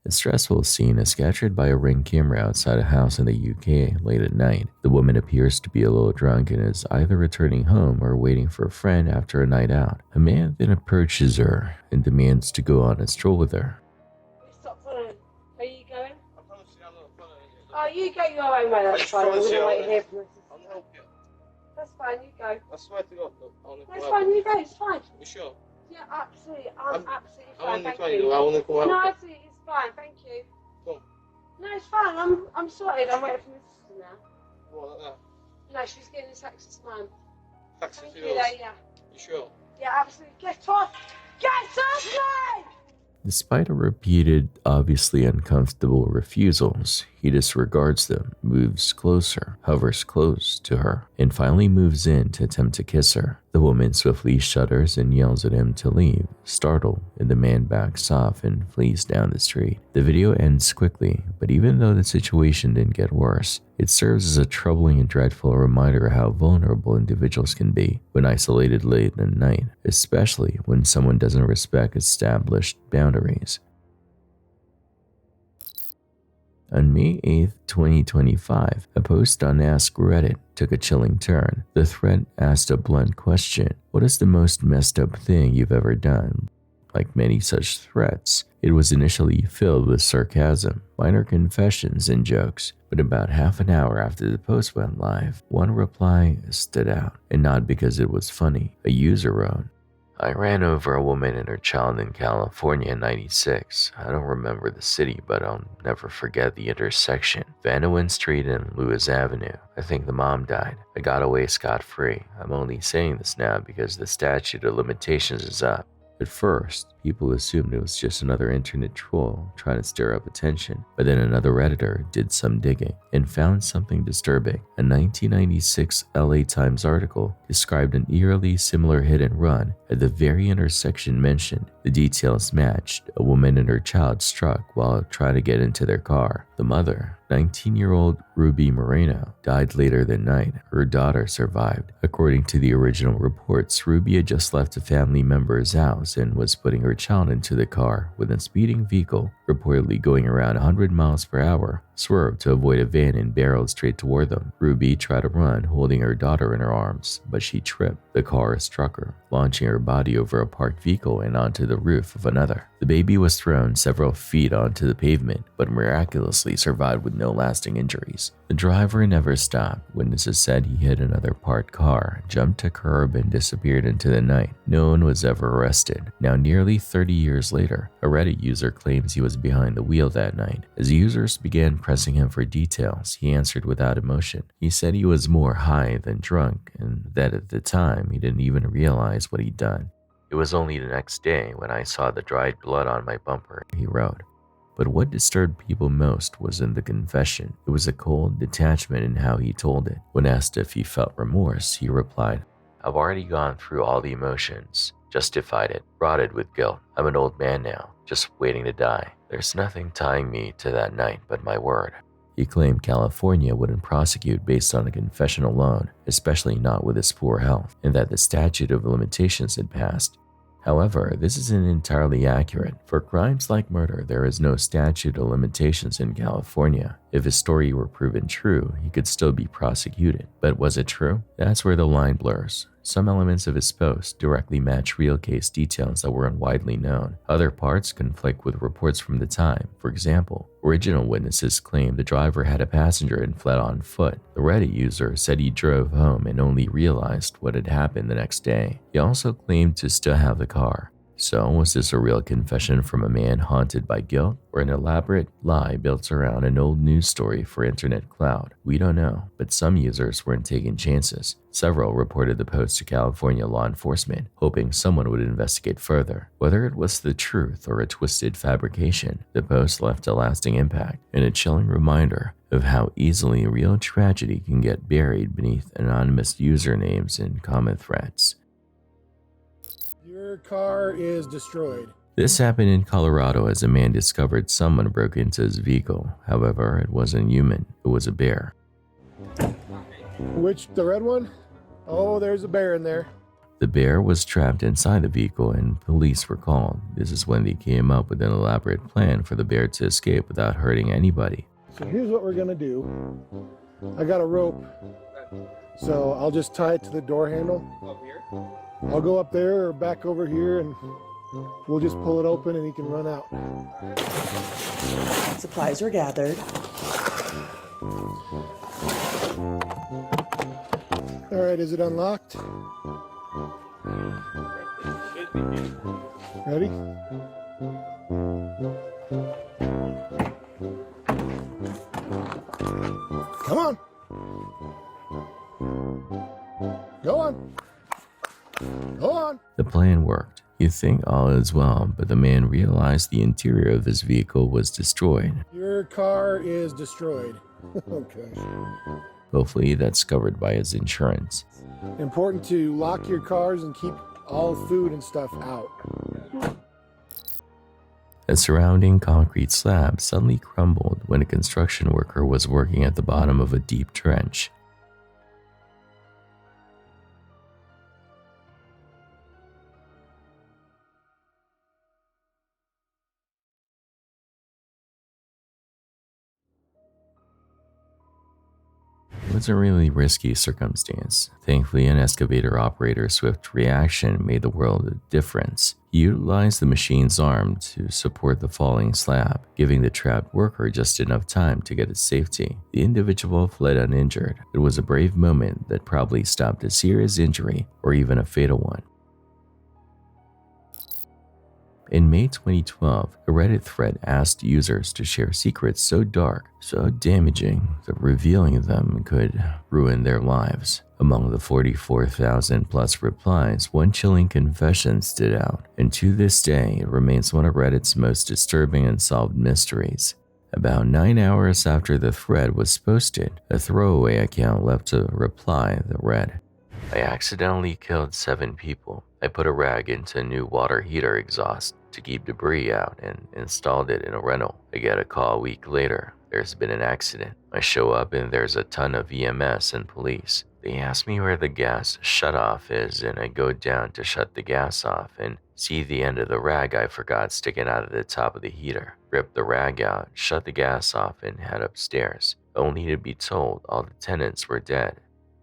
A stressful scene is captured by a Ring camera outside a house in the UK late at night. The woman appears to be a little drunk and is either returning home or waiting for a friend after a night out. A man then approaches her and demands to go on a stroll with her. Stop following. Are you going? Oh, you go your own way, that's fine. I'm going to wait here for my sister. I'll help you. That's fine, you go. I swear to God, look, That's fine, you go, it's fine. You sure? Yeah, absolutely. I'm absolutely I fine, want thank to you. I want to come out. No, absolutely, it's fine, thank you. Come. No, it's fine, I'm sorted. I'm waiting for my sister now. What, like that? No, she's getting a taxi to mine. Taxi Thank to you, yours? though, yeah. You sure? Yeah, absolutely. Get off! Get off me! Despite her repeated, obviously uncomfortable refusals, he disregards them, moves closer, hovers close to her, and finally moves in to attempt to kiss her. The woman swiftly shudders and yells at him to leave. Startled, and the man backs off and flees down the street. The video ends quickly, but even though the situation didn't get worse, it serves as a troubling and dreadful reminder of how vulnerable individuals can be when isolated late at night, especially when someone doesn't respect established boundaries. On May 8, 2025, a post on Ask Reddit took a chilling turn. The thread asked a blunt question: what is the most messed up thing you've ever done? Like many such threats, it was initially filled with sarcasm, minor confessions, and jokes. But about half an hour after the post went live, one reply stood out, and not because it was funny. A user wrote, "I ran over a woman and her child in California in '96. I don't remember the city, but I'll never forget the intersection. Vandewen Street and Lewis Avenue. I think the mom died. I got away scot-free. I'm only saying this now because the statute of limitations is up." At first, people assumed it was just another internet troll trying to stir up attention, but then another Redditor did some digging and found something disturbing. A 1996 LA Times article described an eerily similar hit and run at the very intersection mentioned. The details matched: a woman and her child struck while trying to get into their car. The mother, 19-year-old Ruby Moreno, died later that night. Her daughter survived. According to the original reports, Ruby had just left a family member's house and was putting her child into the car when a speeding vehicle, reportedly going around 100 miles per hour, swerved to avoid a van and barreled straight toward them. Ruby tried to run, holding her daughter in her arms, but she tripped. The car struck her, launching her body over a parked vehicle and onto the roof of another. The baby was thrown several feet onto the pavement, but miraculously survived with no lasting injuries. The driver never stopped. Witnesses said he hit another parked car, jumped a curb, and disappeared into the night. No one was ever arrested. Now, nearly 30 years later, a Reddit user claims he was behind the wheel that night. As users began pressing him for details, he answered without emotion. He said he was more high than drunk, and that at the time he didn't even realize what he'd done. "It was only the next day when I saw the dried blood on my bumper," he wrote. But what disturbed people most was in the confession. It was a cold detachment in how he told it. When asked if he felt remorse, he replied, "I've already gone through all the emotions, justified it, rotted with guilt. I'm an old man now, just waiting to die. There's nothing tying me to that night but my word." He claimed California wouldn't prosecute based on a confession alone, especially not with his poor health, and that the statute of limitations had passed. However, this isn't entirely accurate. For crimes like murder, there is no statute of limitations in California. If his story were proven true, he could still be prosecuted. But was it true? That's where the line blurs. Some elements of his post directly match real case details that weren't widely known. Other parts conflict with reports from the time. For example, original witnesses claimed the driver had a passenger and fled on foot. The Reddit user said he drove home and only realized what had happened the next day. He also claimed to still have the car. So, was this a real confession from a man haunted by guilt, or an elaborate lie built around an old news story for internet clout? We don't know, but some users weren't taking chances. Several reported the post to California law enforcement, hoping someone would investigate further. Whether it was the truth or a twisted fabrication, the post left a lasting impact and a chilling reminder of how easily real tragedy can get buried beneath anonymous usernames and comment threads. Your car is destroyed. This happened in Colorado as a man discovered someone broke into his vehicle. However, it wasn't human, it was a bear. The red one? Oh, there's a bear in there. The The bear was trapped inside the vehicle and police were called. This is when they came up with an elaborate plan for the bear to escape without hurting anybody. So here's what we're gonna do. I got a rope, so I'll just tie it to the door handle. Up here? I'll go up there or back over here and we'll just pull it open and he can run out. Supplies were gathered. All right, is it unlocked? Should be good. Ready? Come on. Go on. Go on. The plan worked. You think all is well, but the man realized the interior of his vehicle was destroyed. Your car is destroyed. Okay. Hopefully that's covered by his insurance. Important to lock your cars and keep all food and stuff out. A surrounding concrete slab suddenly crumbled when a construction worker was working at the bottom of a deep trench. It was a really risky circumstance. Thankfully, an excavator operator's swift reaction made the world a difference. He utilized the machine's arm to support the falling slab, giving the trapped worker just enough time to get to safety. The individual fled uninjured. It was a brave moment that probably stopped a serious injury or even a fatal one. In May 2012, a Reddit thread asked users to share secrets so dark, so damaging, that revealing them could ruin their lives. Among the 44,000 plus replies, one chilling confession stood out, and to this day it remains one of Reddit's most disturbing unsolved mysteries. About 9 hours after the thread was posted, a throwaway account left a reply that read, "I accidentally killed 7 people. I put a rag into a new water heater exhaust to keep debris out and installed it in a rental. I get a call a week later. There's been an accident. I show up and there's a ton of EMS and police. They ask me where the gas shutoff is and I go down to shut the gas off and see the end of the rag I forgot sticking out of the top of the heater. Rip the rag out, shut the gas off and head upstairs, only to be told all the tenants were dead."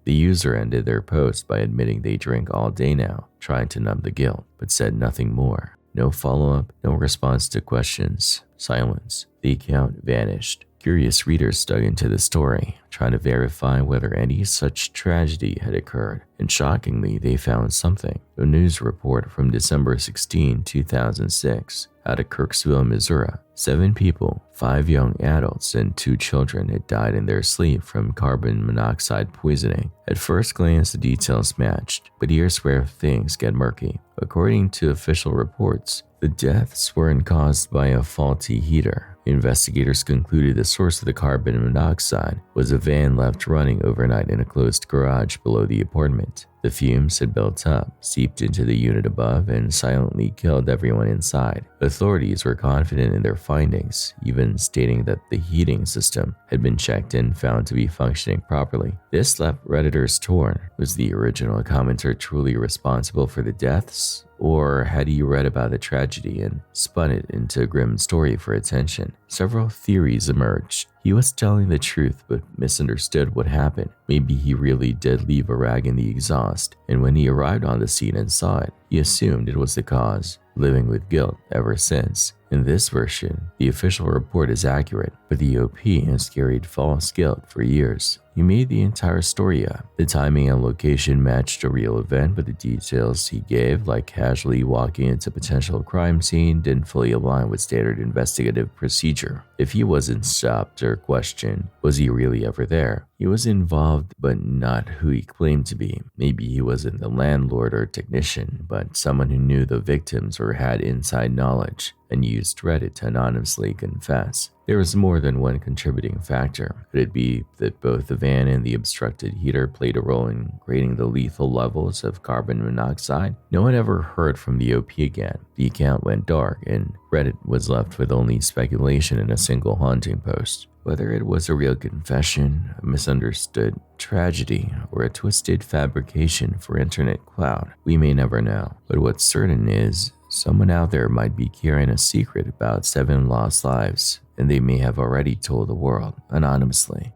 The user ended their post by admitting they drink all day now, trying to numb the guilt, but said nothing more. No follow-up, no response to questions. Silence. The account vanished. Curious readers dug into the story, trying to verify whether any such tragedy had occurred, and shockingly, they found something. A news report from December 16, 2006, out of Kirksville, Missouri. 7 people, 5 young adults and 2 children had died in their sleep from carbon monoxide poisoning. At first glance, the details matched, but here's where things get murky. According to official reports, the deaths weren't caused by a faulty heater. Investigators concluded the source of the carbon monoxide was a van left running overnight in a closed garage below the apartment. The fumes had built up, seeped into the unit above, and silently killed everyone inside. Authorities were confident in their findings, even stating that the heating system had been checked and found to be functioning properly. This left Redditors torn. Was the original commenter truly responsible for the deaths? Or had he read about the tragedy and spun it into a grim story for attention? Several theories emerged. He was telling the truth but misunderstood what happened. Maybe he really did leave a rag in the exhaust, and when he arrived on the scene and saw it, he assumed it was the cause, living with guilt ever since. In this version, the official report is accurate, but the OP has carried false guilt for years. He made the entire story up. The timing and location matched a real event, but the details he gave, like casually walking into a potential crime scene, didn't fully align with standard investigative procedure. If he wasn't stopped or questioned, was he really ever there? He was involved, but not who he claimed to be. Maybe he wasn't the landlord or technician, but someone who knew the victims or had inside knowledge and used Reddit to anonymously confess. There was more than one contributing factor. Could it be that both the van and the obstructed heater played a role in creating the lethal levels of carbon monoxide? No one ever heard from the OP again. The account went dark, and Reddit was left with only speculation in a single haunting post. Whether it was a real confession, a misunderstanding, misunderstood tragedy or a twisted fabrication for internet clout, we may never know. But what's certain is, someone out there might be carrying a secret about 7 lost lives, and they may have already told the world anonymously.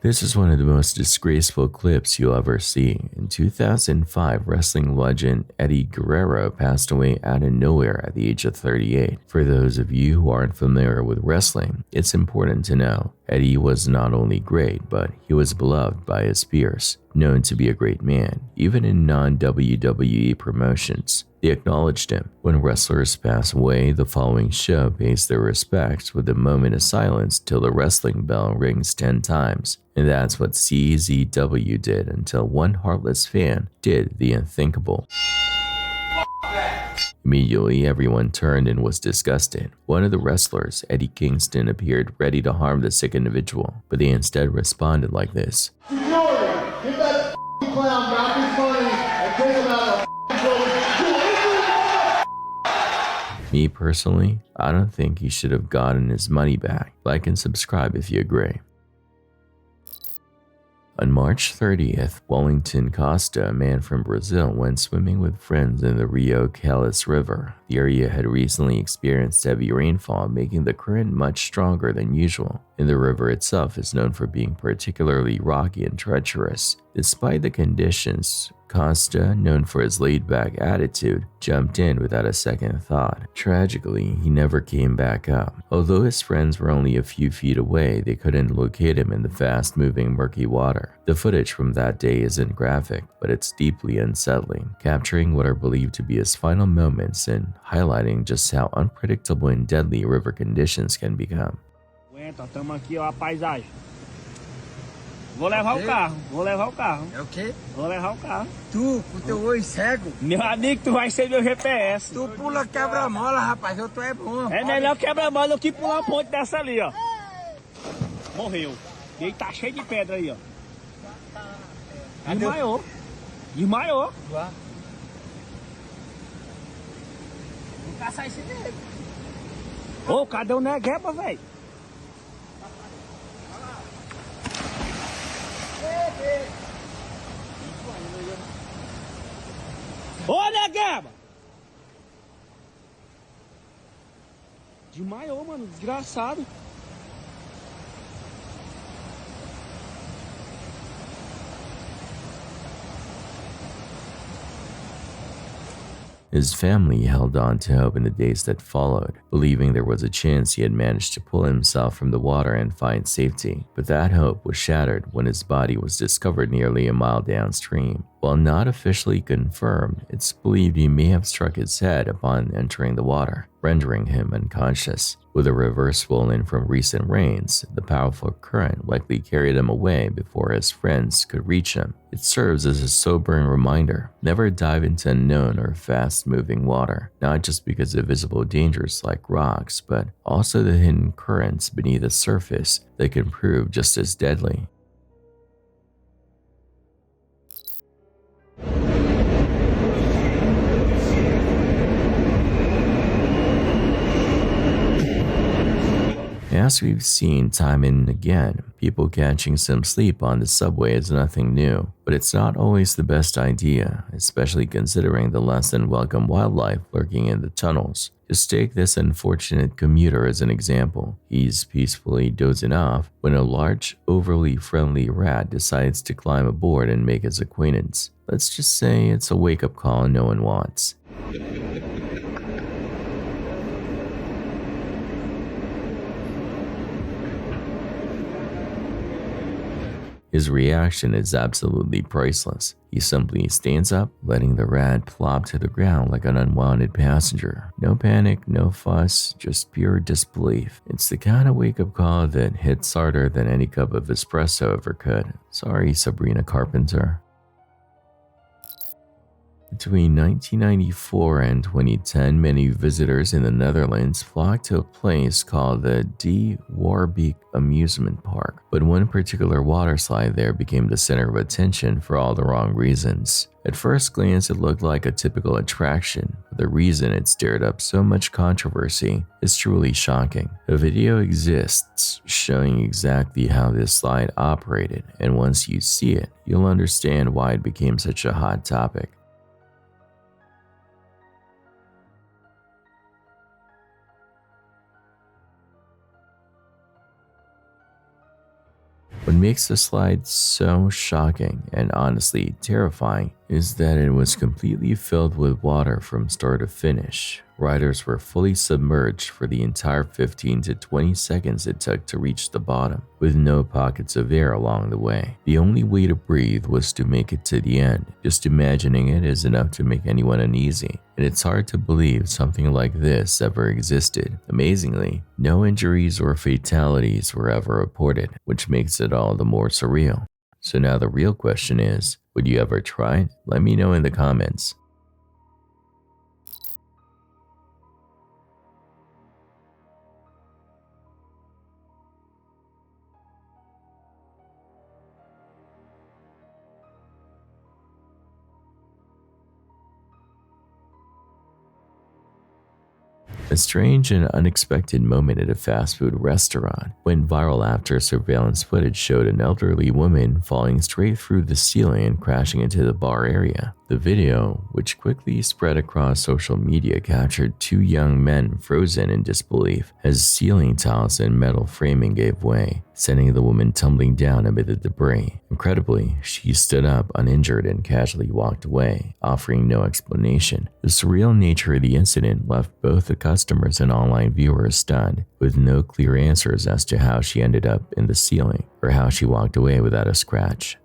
This is one of the most disgraceful clips you'll ever see. In 2005, wrestling legend Eddie Guerrero passed away out of nowhere at the age of 38. For those of you who aren't familiar with wrestling, it's important to know Eddie was not only great, but he was beloved by his peers, known to be a great man, even in non-WWE promotions. They acknowledged him. When wrestlers pass away, the following show pays their respects with a moment of silence till the wrestling bell rings 10 times. And that's what CZW did until one heartless fan did the unthinkable. Immediately, everyone turned and was disgusted. One of the wrestlers, Eddie Kingston, appeared ready to harm the sick individual, but they instead responded like this. Get that clown back his money and take him out of Me personally, I don't think he should have gotten his money back. Like and subscribe if you agree. On March 30th, Wellington Costa, a man from Brazil, went swimming with friends in the Rio Caldas River. The area had recently experienced heavy rainfall, making the current much stronger than usual, and the river itself is known for being particularly rocky and treacherous. Despite the conditions, Costa, known for his laid-back attitude, jumped in without a second thought. Tragically, he never came back up. Although his friends were only a few feet away, they couldn't locate him in the fast-moving murky water. The footage from that day isn't graphic, but it's deeply unsettling, capturing what are believed to be his final moments and highlighting just how unpredictable and deadly river conditions can become. Estamos aqui, ó, a paisagem. Vou levar o carro, vou levar o carro. É o quê? Vou levar o carro. Tu, com teu olho cego, Meu amigo, tu vai ser meu GPS. tu pula quebra-mola, rapaz, eu tô é bom. É melhor quebra-mola do que pular uma ponte dessa ali, ó. Morreu. E aí tá cheio de pedra aí, ó. Desmaiou. Desmaiou. Vá. Vou caçar esse dele. Ô, cadê o negueba, velho? Ô, negueba! Desmaiou, mano. Desgraçado. His family held on to hope in the days that followed, believing there was a chance he had managed to pull himself from the water and find safety. But that hope was shattered when his body was discovered nearly a mile downstream. While not officially confirmed, it's believed he may have struck his head upon entering the water, rendering him unconscious. With a river swollen from recent rains, the powerful current likely carried him away before his friends could reach him. It serves as a sobering reminder: never dive into unknown or fast-moving water, not just because of visible dangers like rocks, but also the hidden currents beneath the surface that can prove just as deadly. As we've seen time and again, people catching some sleep on the subway is nothing new, but it's not always the best idea, especially considering the less than welcome wildlife lurking in the tunnels. Just take this unfortunate commuter as an example. He's peacefully dozing off when a large, overly friendly rat decides to climb aboard and make his acquaintance. Let's just say it's a wake-up call no one wants. His reaction is absolutely priceless. He simply stands up, letting the rat plop to the ground like an unwanted passenger. No panic, no fuss, just pure disbelief. It's the kind of wake-up call that hits harder than any cup of espresso ever could. Sorry, Sabrina Carpenter. Between 1994 and 2010, many visitors in the Netherlands flocked to a place called the De Warbeek Amusement Park, but one particular water slide there became the center of attention for all the wrong reasons. At first glance, it looked like a typical attraction, but the reason it stirred up so much controversy is truly shocking. A video exists showing exactly how this slide operated, and once you see it, you'll understand why it became such a hot topic. What makes the slide so shocking and honestly terrifying is that it was completely filled with water from start to finish. Riders were fully submerged for the entire 15 to 20 seconds it took to reach the bottom, with no pockets of air along the way. The only way to breathe was to make it to the end. Just imagining it is enough to make anyone uneasy, and it's hard to believe something like this ever existed. Amazingly, no injuries or fatalities were ever reported, which makes it all the more surreal. So now the real question is, would you ever try it? Let me know in the comments. A strange and unexpected moment at a fast food restaurant went viral after surveillance footage showed an elderly woman falling straight through the ceiling and crashing into the bar area. The video, which quickly spread across social media, captured two young men frozen in disbelief as ceiling tiles and metal framing gave way, sending the woman tumbling down amid the debris. Incredibly, she stood up uninjured and casually walked away, offering no explanation. The surreal nature of the incident left both the customers and online viewers stunned, with no clear answers as to how she ended up in the ceiling or how she walked away without a scratch.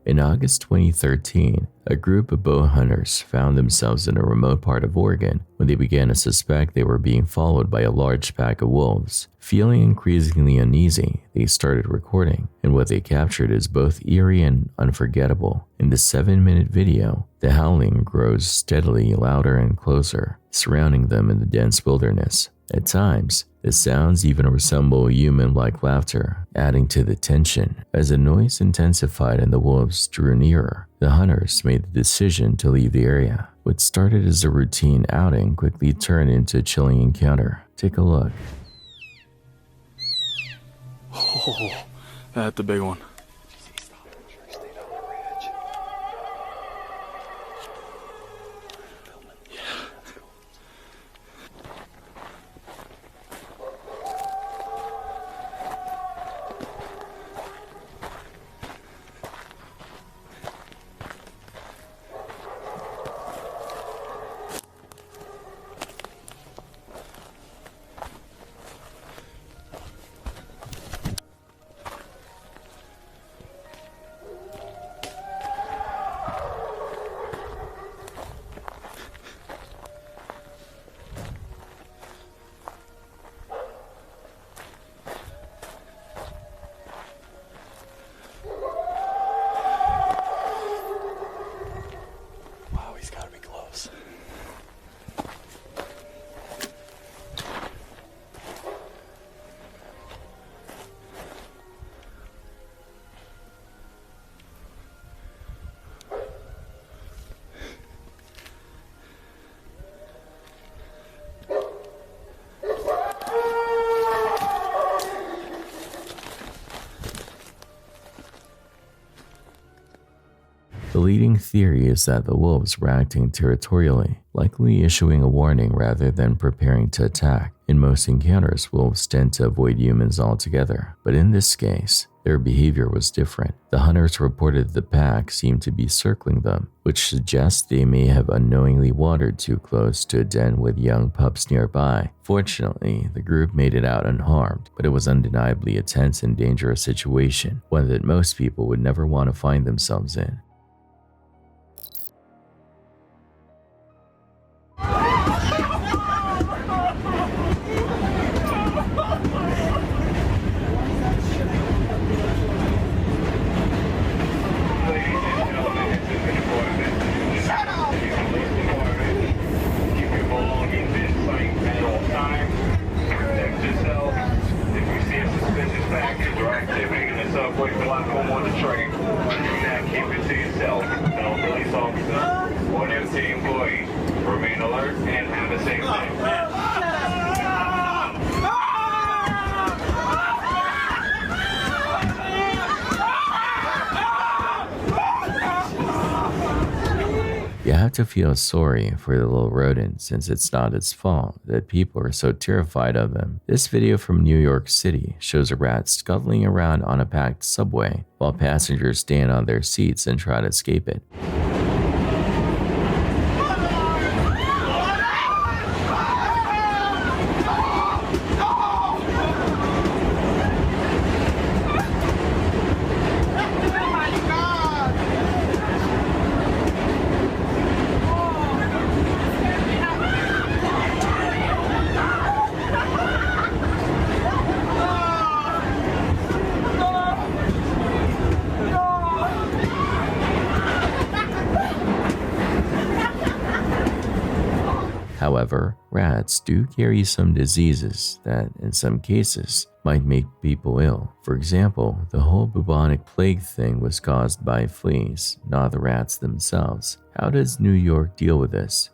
In August 2013, a group of bow hunters found themselves in a remote part of Oregon when they began to suspect they were being followed by a large pack of wolves. Feeling increasingly uneasy, they started recording, and what they captured is both eerie and unforgettable. In the 7-minute video, the howling grows steadily louder and closer, surrounding them in the dense wilderness. At times, the sounds even resemble human-like laughter, adding to the tension. As the noise intensified and the wolves drew nearer, the hunters made the decision to leave the area. What started as a routine outing quickly turned into a chilling encounter. Take a look. Oh, that's the big one. The leading theory is that the wolves were acting territorially, likely issuing a warning rather than preparing to attack. In most encounters, wolves tend to avoid humans altogether, but in this case, their behavior was different. The hunters reported the pack seemed to be circling them, which suggests they may have unknowingly wandered too close to a den with young pups nearby. Fortunately, the group made it out unharmed, but it was undeniably a tense and dangerous situation, one that most people would never want to find themselves in. You have to feel sorry for the little rodent since it's not its fault that people are so terrified of them. This video from New York City shows a rat scuttling around on a packed subway while passengers stand on their seats and try to escape it. However, rats do carry some diseases that, in some cases, might make people ill. For example, the whole bubonic plague thing was caused by fleas, not the rats themselves. How does New York deal with this?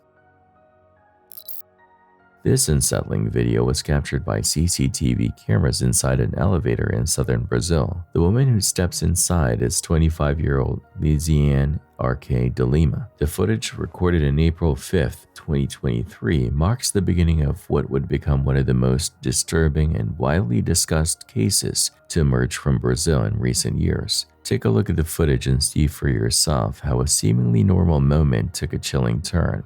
This unsettling video was captured by CCTV cameras inside an elevator in southern Brazil. The woman who steps inside is 25-year-old Liziane R.K. de Lima. The footage, recorded on April 5, 2023, marks the beginning of what would become one of the most disturbing and widely discussed cases to emerge from Brazil in recent years. Take a look at the footage and see for yourself how a seemingly normal moment took a chilling turn.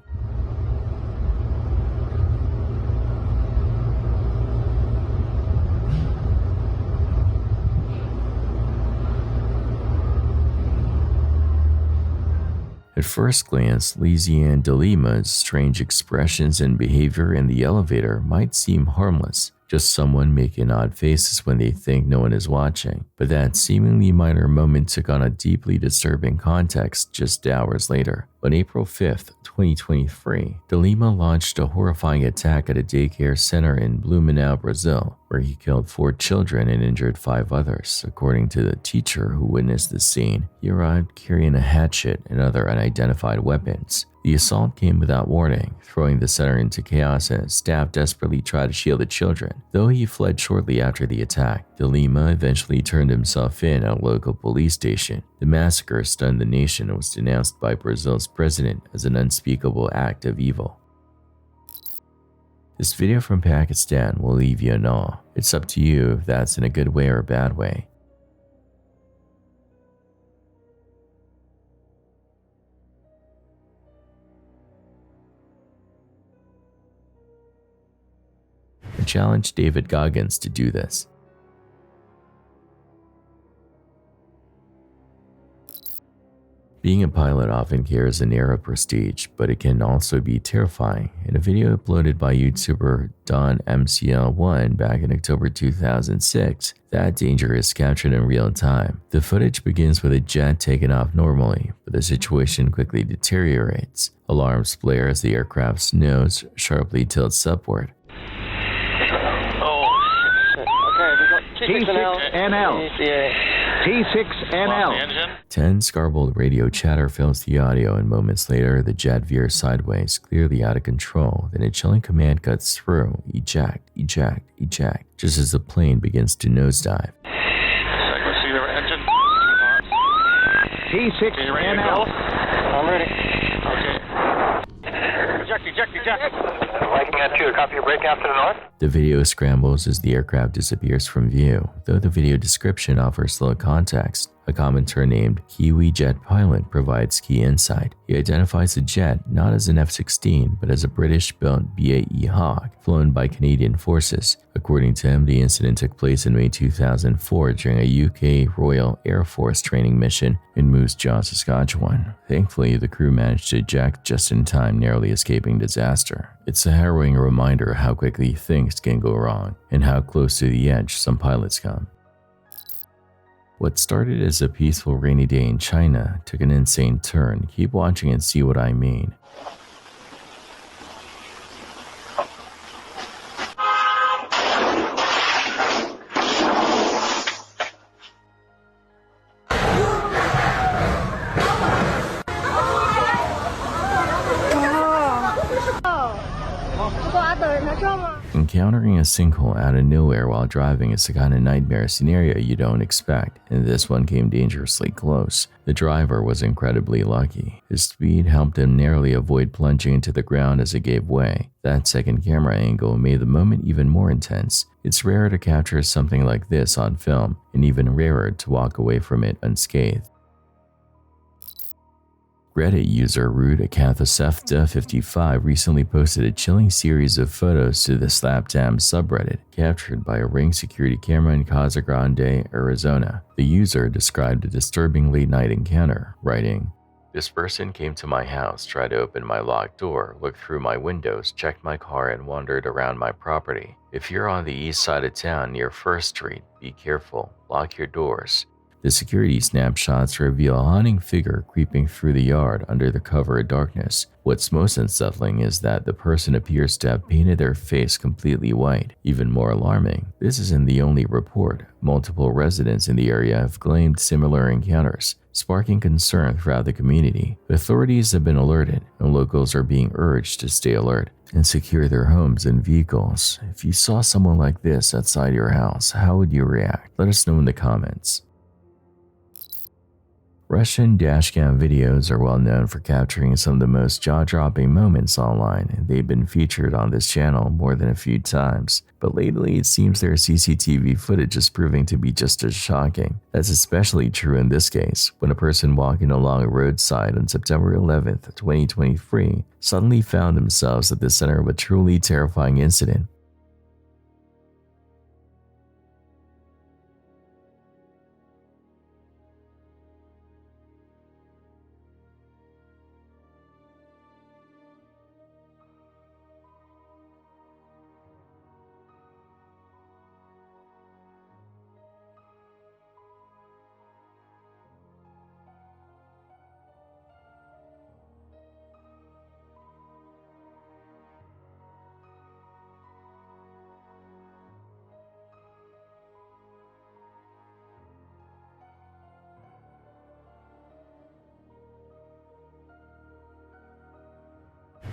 At first glance, Liziane de Lima's strange expressions and behavior in the elevator might seem harmless, just someone making odd faces when they think no one is watching. But that seemingly minor moment took on a deeply disturbing context just hours later. On April 5, 2023, de Lima launched a horrifying attack at a daycare center in Blumenau, Brazil, where he killed 4 children and injured 5 others. According to the teacher who witnessed the scene, he arrived carrying a hatchet and other unidentified weapons. The assault came without warning, throwing the center into chaos as staff desperately tried to shield the children. Though he fled shortly after the attack, de Lima eventually turned himself in at a local police station. The massacre stunned the nation and was denounced by Brazil's president as an unspeakable act of evil. This video from Pakistan will leave you in awe. It's up to you if that's in a good way or a bad way. I challenge David Goggins to do this. Being a pilot often carries an air of prestige, but it can also be terrifying. In a video uploaded by YouTuber Don MCL1 back in October 2006, that danger is captured in real time. The footage begins with a jet taking off normally, but the situation quickly deteriorates. Alarms blare as the aircraft's nose sharply tilts upward. T6NL. T6NL. Tense, garbled radio chatter fills the audio, and moments later, the jet veers sideways, clearly out of control. Then a chilling command cuts through: eject, eject, eject, just as the plane begins to nosedive. T6NL. I'm ready. Okay. Eject, eject, eject. Viking at 2, copy your breakout to the north. The video scrambles as the aircraft disappears from view, though the video description offers little context. A commenter named Kiwi Jet Pilot provides key insight. He identifies the jet not as an F-16, but as a British-built BAE Hawk, flown by Canadian forces. According to him, the incident took place in May 2004 during a UK Royal Air Force training mission in Moose Jaw, Saskatchewan. Thankfully, the crew managed to eject just in time, narrowly escaping disaster. It's a harrowing reminder how quickly things can go wrong, and how close to the edge some pilots come. What started as a peaceful rainy day in China took an insane turn. Keep watching and see what I mean. Encountering a sinkhole out of nowhere while driving is the kind of nightmare scenario you don't expect, and this one came dangerously close. The driver was incredibly lucky. His speed helped him narrowly avoid plunging into the ground as it gave way. That second camera angle made the moment even more intense. It's rare to capture something like this on film, and even rarer to walk away from it unscathed. Reddit user RootAcathosefta55 recently posted a chilling series of photos to the Slaptam subreddit, captured by a Ring security camera in Casa Grande, Arizona. The user described a disturbing late-night encounter, writing, "This person came to my house, tried to open my locked door, looked through my windows, checked my car, and wandered around my property. If you're on the east side of town near 1st Street, be careful, lock your doors." The security snapshots reveal a haunting figure creeping through the yard under the cover of darkness. What's most unsettling is that the person appears to have painted their face completely white. Even more alarming, this isn't the only report. Multiple residents in the area have claimed similar encounters, sparking concern throughout the community. Authorities have been alerted, and locals are being urged to stay alert and secure their homes and vehicles. If you saw someone like this outside your house, how would you react? Let us know in the comments. Russian dashcam videos are well known for capturing some of the most jaw-dropping moments online. They've been featured on this channel more than a few times, but lately it seems their CCTV footage is proving to be just as shocking. That's especially true in this case, when a person walking along a roadside on September 11th, 2023 suddenly found themselves at the center of a truly terrifying incident.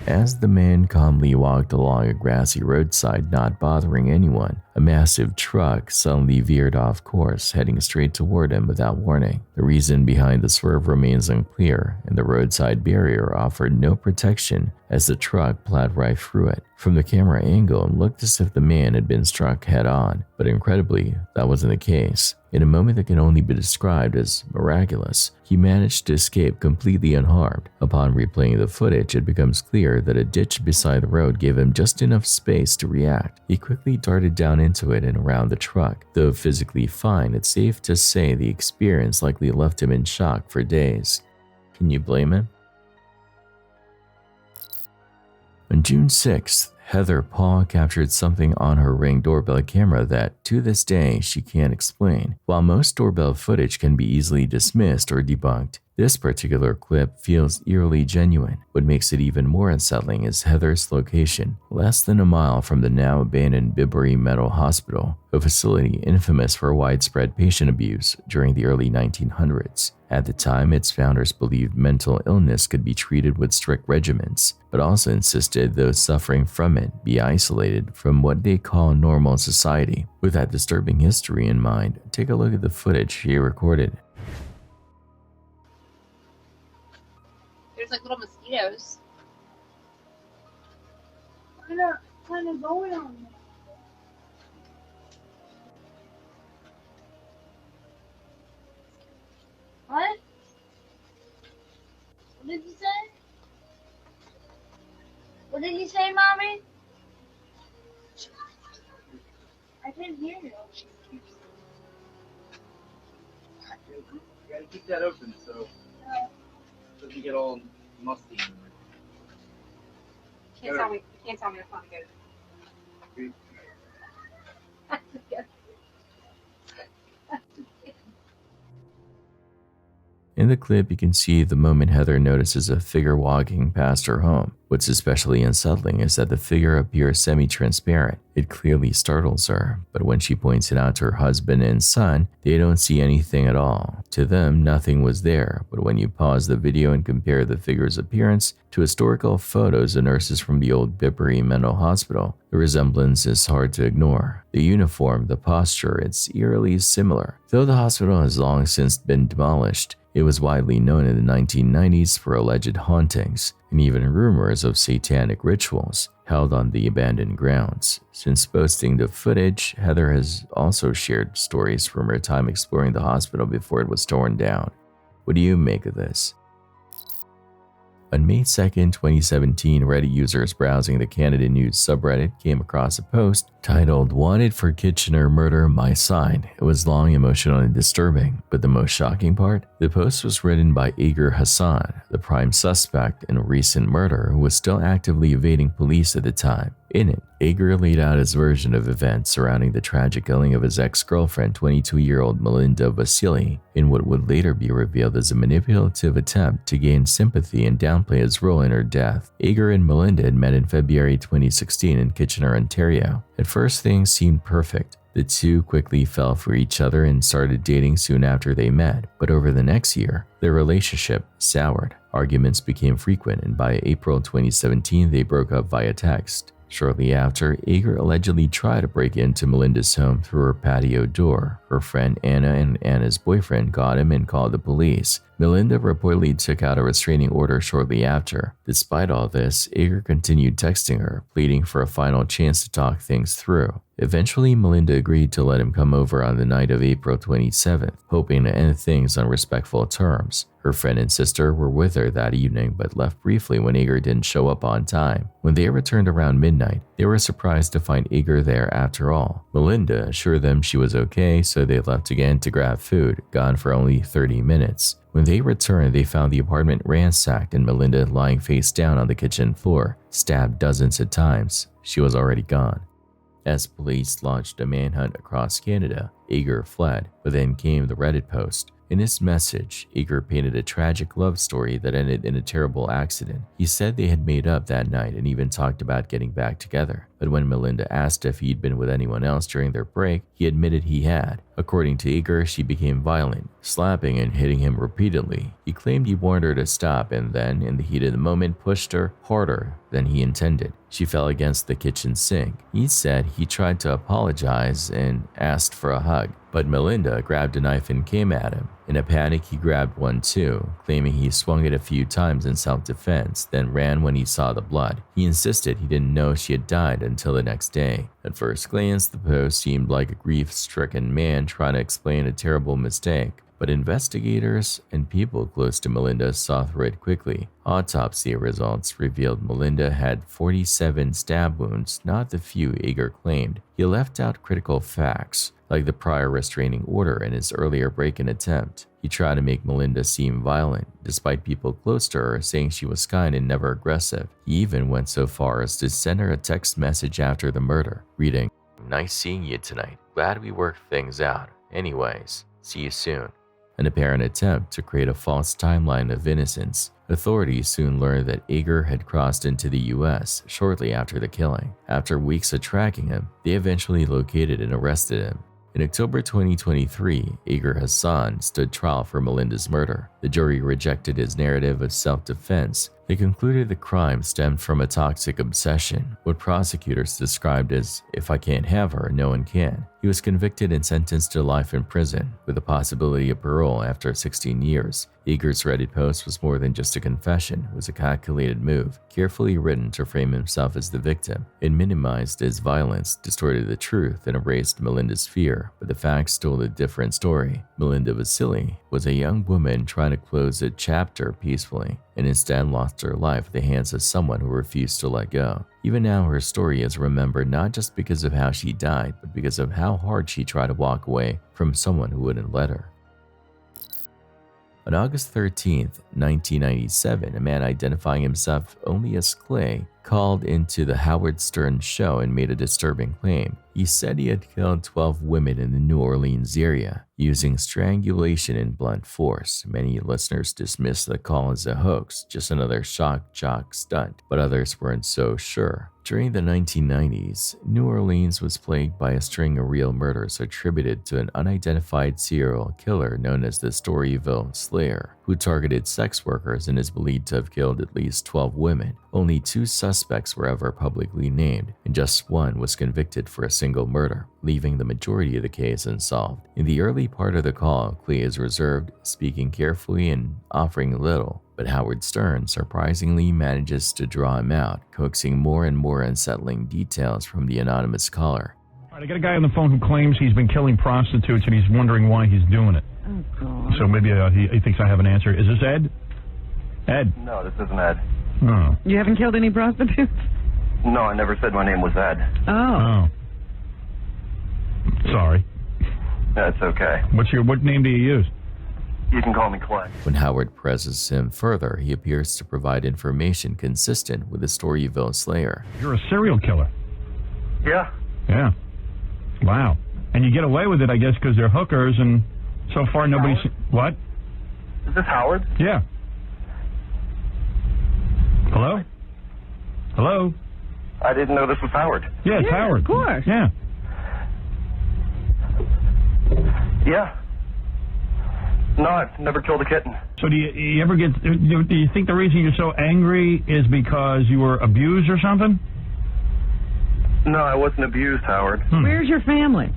As the man calmly walked along a grassy roadside, not bothering anyone, a massive truck suddenly veered off course, heading straight toward him without warning. The reason behind the swerve remains unclear, and the roadside barrier offered no protection as the truck plowed right through it. From the camera angle, it looked as if the man had been struck head-on, but incredibly, that wasn't the case. In a moment that can only be described as miraculous, he managed to escape completely unharmed. Upon replaying the footage, it becomes clear that a ditch beside the road gave him just enough space to react. He quickly darted down into it and around the truck. Though physically fine, it's safe to say the experience likely left him in shock for days. Can you blame him? On June 6th, Heather Paul captured something on her Ring doorbell camera that, to this day, she can't explain. While most doorbell footage can be easily dismissed or debunked, this particular clip feels eerily genuine. What makes it even more unsettling is Heather's location, less than a mile from the now abandoned Bibury Mental Hospital, a facility infamous for widespread patient abuse during the early 1900s. At the time, its founders believed mental illness could be treated with strict regimens, but also insisted those suffering from it be isolated from what they call normal society. With that disturbing history in mind, take a look at the footage she recorded. There's like little mosquitoes. What are kind of going on there? What? What did you say? What did you say, Mommy? I couldn't hear you. You gotta keep that open so it doesn't get all musty. Can't tell me it's not good. In the clip, you can see the moment Heather notices a figure walking past her home. What's especially unsettling is that the figure appears semi-transparent. It clearly startles her, but when she points it out to her husband and son, they don't see anything at all. To them, nothing was there, but when you pause the video and compare the figure's appearance to historical photos of nurses from the old Bippery Mental Hospital, the resemblance is hard to ignore. The uniform, the posture, it's eerily similar. Though the hospital has long since been demolished, it was widely known in the 1990s for alleged hauntings and even rumors of satanic rituals held on the abandoned grounds. Since posting the footage, Heather has also shared stories from her time exploring the hospital before it was torn down. What do you make of this? On May 2, 2017, Reddit users browsing the Canada News subreddit came across a post titled "Wanted for Kitchener Murder, My Side." It was long, emotional, and disturbing, but the most shocking part? The post was written by Agar Hassan, the prime suspect in a recent murder who was still actively evading police at the time. In it, Agar laid out his version of events surrounding the tragic killing of his ex-girlfriend, 22-year-old Melinda Vasily, in what would later be revealed as a manipulative attempt to gain sympathy and downplay his role in her death. Agar and Melinda had met in February 2016 in Kitchener, Ontario. At first, things seemed perfect. The two quickly fell for each other and started dating soon after they met, but over the next year, their relationship soured. Arguments became frequent, and by April 2017, they broke up via text. Shortly after, Agar allegedly tried to break into Melinda's home through her patio door. Her friend Anna and Anna's boyfriend got him and called the police. Melinda reportedly took out a restraining order shortly after. Despite all this, Agar continued texting her, pleading for a final chance to talk things through. Eventually, Melinda agreed to let him come over on the night of April 27th, hoping to end things on respectful terms. Her friend and sister were with her that evening but left briefly when Agar didn't show up on time. When they returned around midnight, they were surprised to find Agar there after all. Melinda assured them she was okay, so they left again to grab food, gone for only 30 minutes. When they returned, they found the apartment ransacked and Melinda lying face down on the kitchen floor, stabbed dozens of times. She was already gone. As police launched a manhunt across Canada, Agar fled, but then came the Reddit post. In his message, Agar painted a tragic love story that ended in a terrible accident. He said they had made up that night and even talked about getting back together. But when Melinda asked if he'd been with anyone else during their break, he admitted he had. According to Agar, she became violent, slapping and hitting him repeatedly. He claimed he warned her to stop and then, in the heat of the moment, pushed her harder than he intended. She fell against the kitchen sink. He said he tried to apologize and asked for a hug, but Melinda grabbed a knife and came at him. In a panic, he grabbed one too, claiming he swung it a few times in self-defense, then ran when he saw the blood. He insisted he didn't know she had died until the next day. At first glance, the post seemed like a grief-stricken man trying to explain a terrible mistake. But investigators and people close to Melinda saw through it quickly. Autopsy results revealed Melinda had 47 stab wounds, not the few Agar claimed. He left out critical facts, like the prior restraining order and his earlier break-in attempt. He tried to make Melinda seem violent, despite people close to her saying she was kind and never aggressive. He even went so far as to send her a text message after the murder, reading, "Nice seeing you tonight. Glad we worked things out. Anyways, see you soon." An apparent attempt to create a false timeline of innocence. Authorities soon learned that Agar had crossed into the US shortly after the killing. After weeks of tracking him, they eventually located and arrested him. In October 2023, Agar Hassan stood trial for Melinda's murder. The jury rejected his narrative of self-defense. They concluded the crime stemmed from a toxic obsession, what prosecutors described as, "If I can't have her, no one can." He was convicted and sentenced to life in prison, with the possibility of parole after 16 years. Agar's Reddit post was more than just a confession. It was a calculated move, carefully written to frame himself as the victim. It minimized his violence, distorted the truth, and erased Melinda's fear, but the facts told a different story. Melinda Vasily was a young woman trying to close a chapter peacefully, and instead lost her life at the hands of someone who refused to let go. Even now, her story is remembered not just because of how she died, but because of how hard she tried to walk away from someone who wouldn't let her. On August 13, 1997, a man identifying himself only as Clay called into the Howard Stern show and made a disturbing claim. He said he had killed 12 women in the New Orleans area using strangulation and blunt force. Many listeners dismissed the call as a hoax, just another shock jock stunt, but others weren't so sure. During the 1990s, New Orleans was plagued by a string of real murders attributed to an unidentified serial killer known as the Storyville Slayer, who targeted sex workers and is believed to have killed at least 12 women. Only 2 suspects were ever publicly named, and just 1 was convicted for a single murder, leaving the majority of the case unsolved. In the early part of the call, Clay is reserved, speaking carefully and offering little, but Howard Stern surprisingly manages to draw him out, coaxing more and more unsettling details from the anonymous caller. All right, I got a guy on the phone who claims he's been killing prostitutes and he's wondering why he's doing it. Oh, God. So maybe he thinks I have an answer. Is this Ed? Ed? No, this isn't Ed. Oh. You haven't killed any prostitutes? No, I never said my name was Ed. Oh. Sorry. That's okay. What name do you use? You can call me Clay. When Howard presses him further, he appears to provide information consistent with the Storyville Slayer. You're a serial killer. Yeah. Yeah. Wow. And you get away with it, I guess, because they're hookers, and so far nobody's... What? Is this Howard? Yeah. Hello? Hello? I didn't know this was Howard. Yeah, it's Howard. Of course. Yeah. Yeah. No, I've never killed a kitten. So do you ever get... Do you think the reason you're so angry is because you were abused or something? No, I wasn't abused, Howard. Where's your family?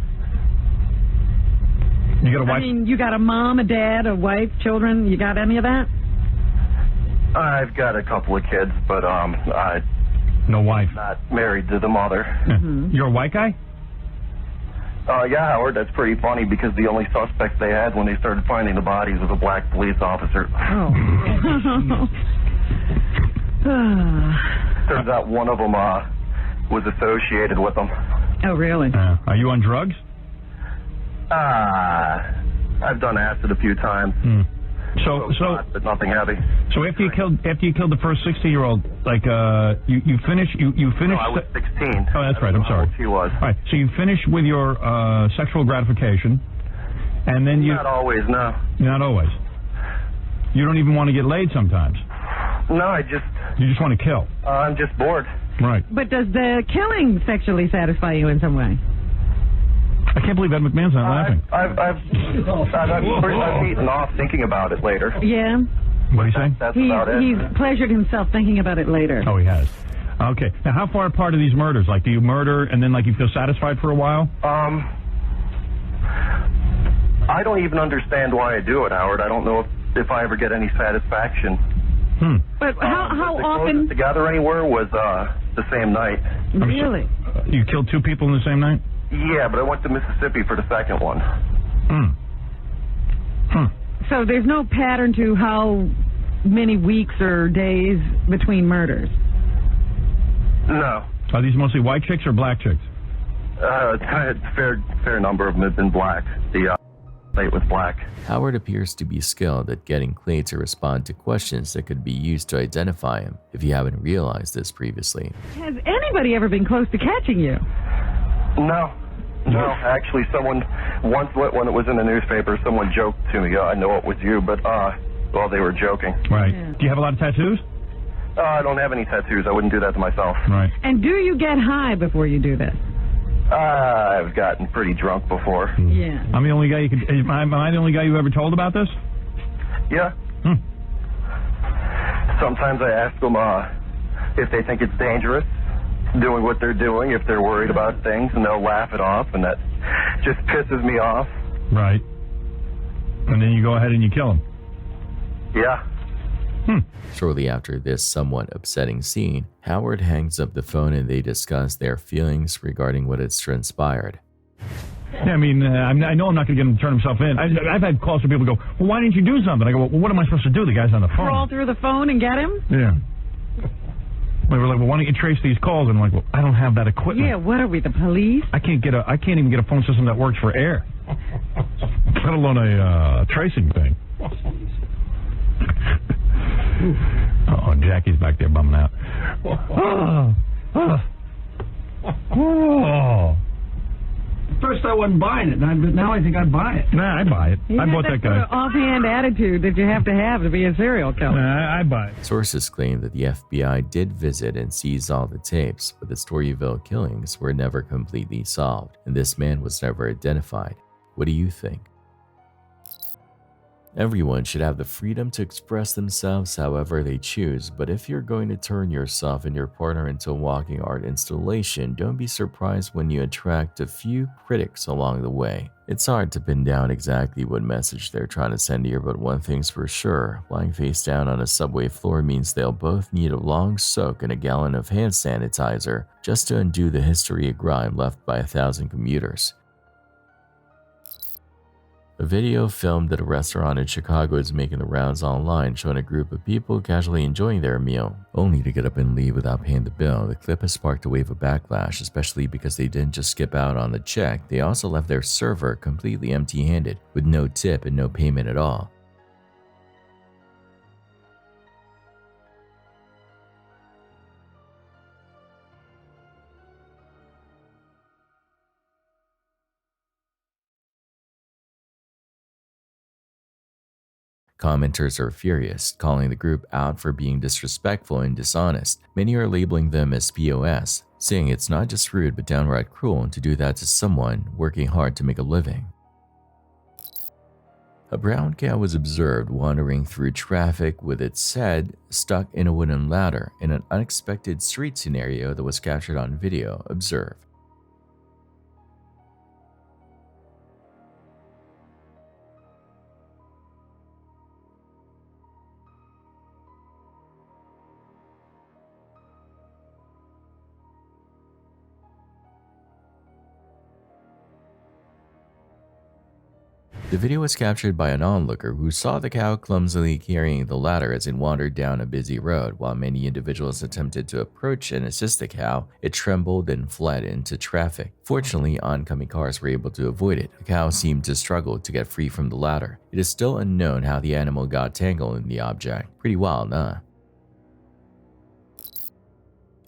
You got a wife? I mean, you got a mom, a dad, a wife, children. You got any of that? I've got a couple of kids, but I'm no wife. Not married to the mother. You're a white guy? Yeah, Howard, that's pretty funny because the only suspect they had when they started finding the bodies was a black police officer. Oh. Turns out one of them was associated with them. Oh, really? Are you on drugs? I've done acid a few times. But nothing heavy. So after you killed the first 60-year-old, like you finished. No, I was 16. Oh, that's right. I'm sorry. She was. All right. So you finished with your sexual gratification, and then you. Not always, no. Not always. You don't even want to get laid sometimes. No, You just want to kill. I'm just bored. Right. But does the killing sexually satisfy you in some way? I can't believe Ed McMahon's not laughing. I've eaten off thinking about it later. Yeah. What are you saying? That's about it. He's pleasured himself thinking about it later. Oh, he has. Okay. Now, how far apart are these murders? Like, do you murder and then, like, you feel satisfied for a while? I don't even understand why I do it, Howard. I don't know if I ever get any satisfaction. But how the often? closest to gather anywhere was the same night. Really? You killed 2 people in the same night? Yeah, but I went to Mississippi for the second one. So there's no pattern to how many weeks or days between murders? No. Are these mostly white chicks or black chicks? A fair number of them have been black. The plate was black. Howard appears to be skilled at getting Clay to respond to questions that could be used to identify him, if you haven't realized this previously. Has anybody ever been close to catching you? No, actually someone, once when it was in the newspaper, someone joked to me, I know it was you, but, well, they were joking. Right. Yeah. Do you have a lot of tattoos? I don't have any tattoos. I wouldn't do that to myself. Right. And do you get high before you do this? I've gotten pretty drunk before. Yeah. I'm the only guy am I the only guy you ever told about this? Yeah. Sometimes I ask them, if they think it's dangerous, doing what they're doing, if they're worried about things, and they'll laugh it off, and that just pisses me off. Right. And then you go ahead and you kill him. Yeah. Shortly after this somewhat upsetting scene, Howard hangs up the phone and they discuss their feelings regarding what has transpired. Yeah, I mean, I know I'm not going to get him to turn himself in. I've had calls from people who go, well, why didn't you do something? I go, well, what am I supposed to do? The guy's on the phone. Crawl through the phone and get him? Yeah. They were like, well, why don't you trace these calls? And I'm like, well, I don't have that equipment. Yeah, what are we, the police? I can't even get a phone system that works for air, let alone a tracing thing. Oh, Jackie's back there bumming out. Oh. First I wasn't buying it, but now I think I'd buy it. Nah, I buy it. I bought that guy. Offhand attitude that you have to be a serial killer. Nah, I buy it. Sources claim that the FBI did visit and seize all the tapes, but the Storyville killings were never completely solved, and this man was never identified. What do you think? Everyone should have the freedom to express themselves however they choose, but if you're going to turn yourself and your partner into a walking art installation, don't be surprised when you attract a few critics along the way. It's hard to pin down exactly what message they're trying to send here, but one thing's for sure, lying face down on a subway floor means they'll both need a long soak and a gallon of hand sanitizer just to undo the history of grime left by 1,000 commuters. A video filmed at a restaurant in Chicago is making the rounds online, showing a group of people casually enjoying their meal, only to get up and leave without paying the bill. The clip has sparked a wave of backlash, especially because they didn't just skip out on the check, they also left their server completely empty-handed, with no tip and no payment at all. Commenters are furious, calling the group out for being disrespectful and dishonest. Many are labeling them as POS, saying it's not just rude but downright cruel to do that to someone working hard to make a living. A brown cow was observed wandering through traffic with its head stuck in a wooden ladder in an unexpected street scenario that was captured on video. Observe. The video was captured by an onlooker who saw the cow clumsily carrying the ladder as it wandered down a busy road. While many individuals attempted to approach and assist the cow, it trembled and fled into traffic. Fortunately, oncoming cars were able to avoid it. The cow seemed to struggle to get free from the ladder. It is still unknown how the animal got tangled in the object. Pretty wild, huh?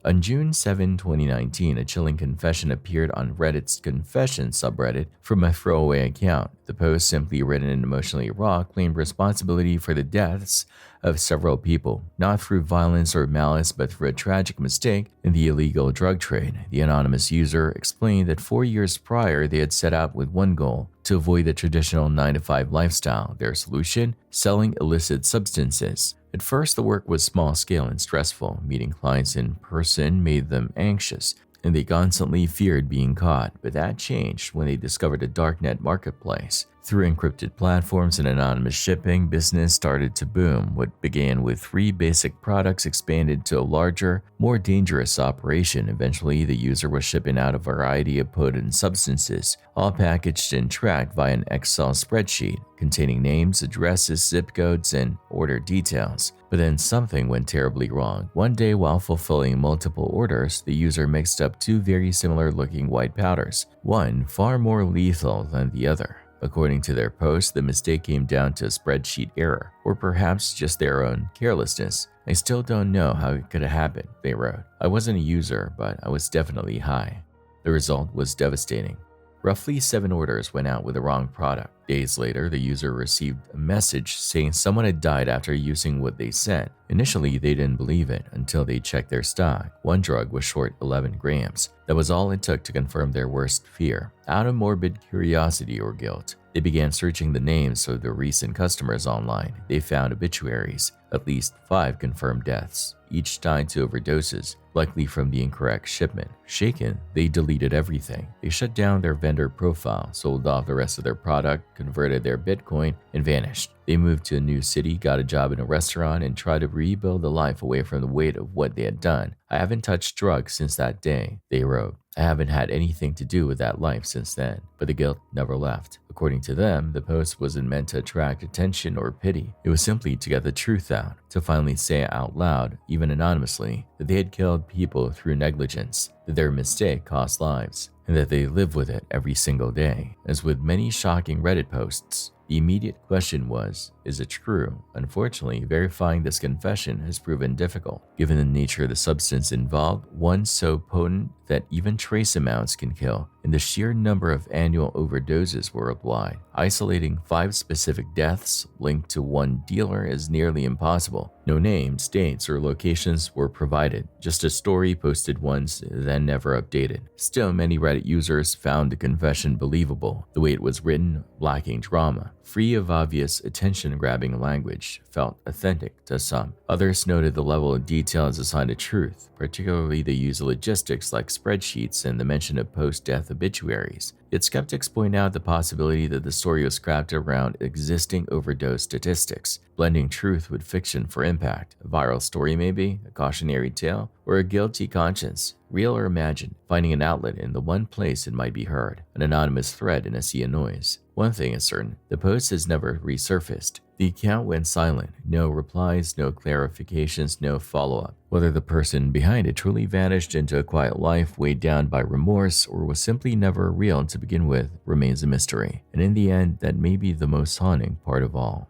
On June 7, 2019, a chilling confession appeared on Reddit's Confession subreddit from a throwaway account. The post, simply written and emotionally raw, claimed responsibility for the deaths of several people, not through violence or malice but through a tragic mistake in the illegal drug trade. The anonymous user explained that 4 years prior they had set out with one goal: to avoid the traditional 9-to-5 lifestyle. Their solution? Selling illicit substances. At first, the work was small-scale and stressful. Meeting clients in person made them anxious, and they constantly feared being caught. But that changed when they discovered a darknet marketplace. Through encrypted platforms and anonymous shipping, business started to boom. What began with 3 basic products expanded to a larger, more dangerous operation. Eventually, the user was shipping out a variety of potent substances, all packaged and tracked via an Excel spreadsheet containing names, addresses, zip codes, and order details. But then something went terribly wrong. One day, while fulfilling multiple orders, the user mixed up 2 very similar-looking white powders, one far more lethal than the other. According to their post, the mistake came down to a spreadsheet error, or perhaps just their own carelessness. I still don't know how it could have happened, they wrote. I wasn't a user, but I was definitely high. The result was devastating. Roughly 7 orders went out with the wrong product. Days later, the user received a message saying someone had died after using what they sent. Initially, they didn't believe it until they checked their stock. One drug was short 11 grams. That was all it took to confirm their worst fear. Out of morbid curiosity or guilt, they began searching the names of their recent customers online. They found obituaries, at least 5 confirmed deaths, each tied to overdoses, likely from the incorrect shipment. Shaken, they deleted everything. They shut down their vendor profile, sold off the rest of their product, converted their Bitcoin, and vanished. They moved to a new city, got a job in a restaurant, and tried to rebuild a life away from the weight of what they had done. I haven't touched drugs since that day, they wrote. I haven't had anything to do with that life since then, but the guilt never left. According to them, the post wasn't meant to attract attention or pity. It was simply to get the truth out, to finally say out loud, even anonymously, that they had killed people through negligence, that their mistake cost lives, and that they live with it every single day. As with many shocking Reddit posts, the immediate question was, Is it true? Unfortunately, verifying this confession has proven difficult, given the nature of the substance involved, one so potent that even trace amounts can kill, and the sheer number of annual overdoses worldwide. Isolating 5 specific deaths linked to one dealer is nearly impossible. No names, dates, or locations were provided, just a story posted once, then never updated. Still, many Reddit users found the confession believable. The way it was written, lacking drama, free of obvious attention-grabbing language, felt authentic to some. Others noted the level of detail as a sign of truth, particularly the use of logistics like spreadsheets and the mention of post-death obituaries. Yet skeptics point out the possibility that the story was crafted around existing overdose statistics, blending truth with fiction for impact. A viral story maybe, a cautionary tale, or a guilty conscience, real or imagined, finding an outlet in the one place it might be heard, an anonymous thread in a sea of noise. One thing is certain, the post has never resurfaced. The account went silent, no replies, no clarifications, no follow-up. Whether the person behind it truly vanished into a quiet life weighed down by remorse or was simply never real to begin with remains a mystery. And in the end, that may be the most haunting part of all.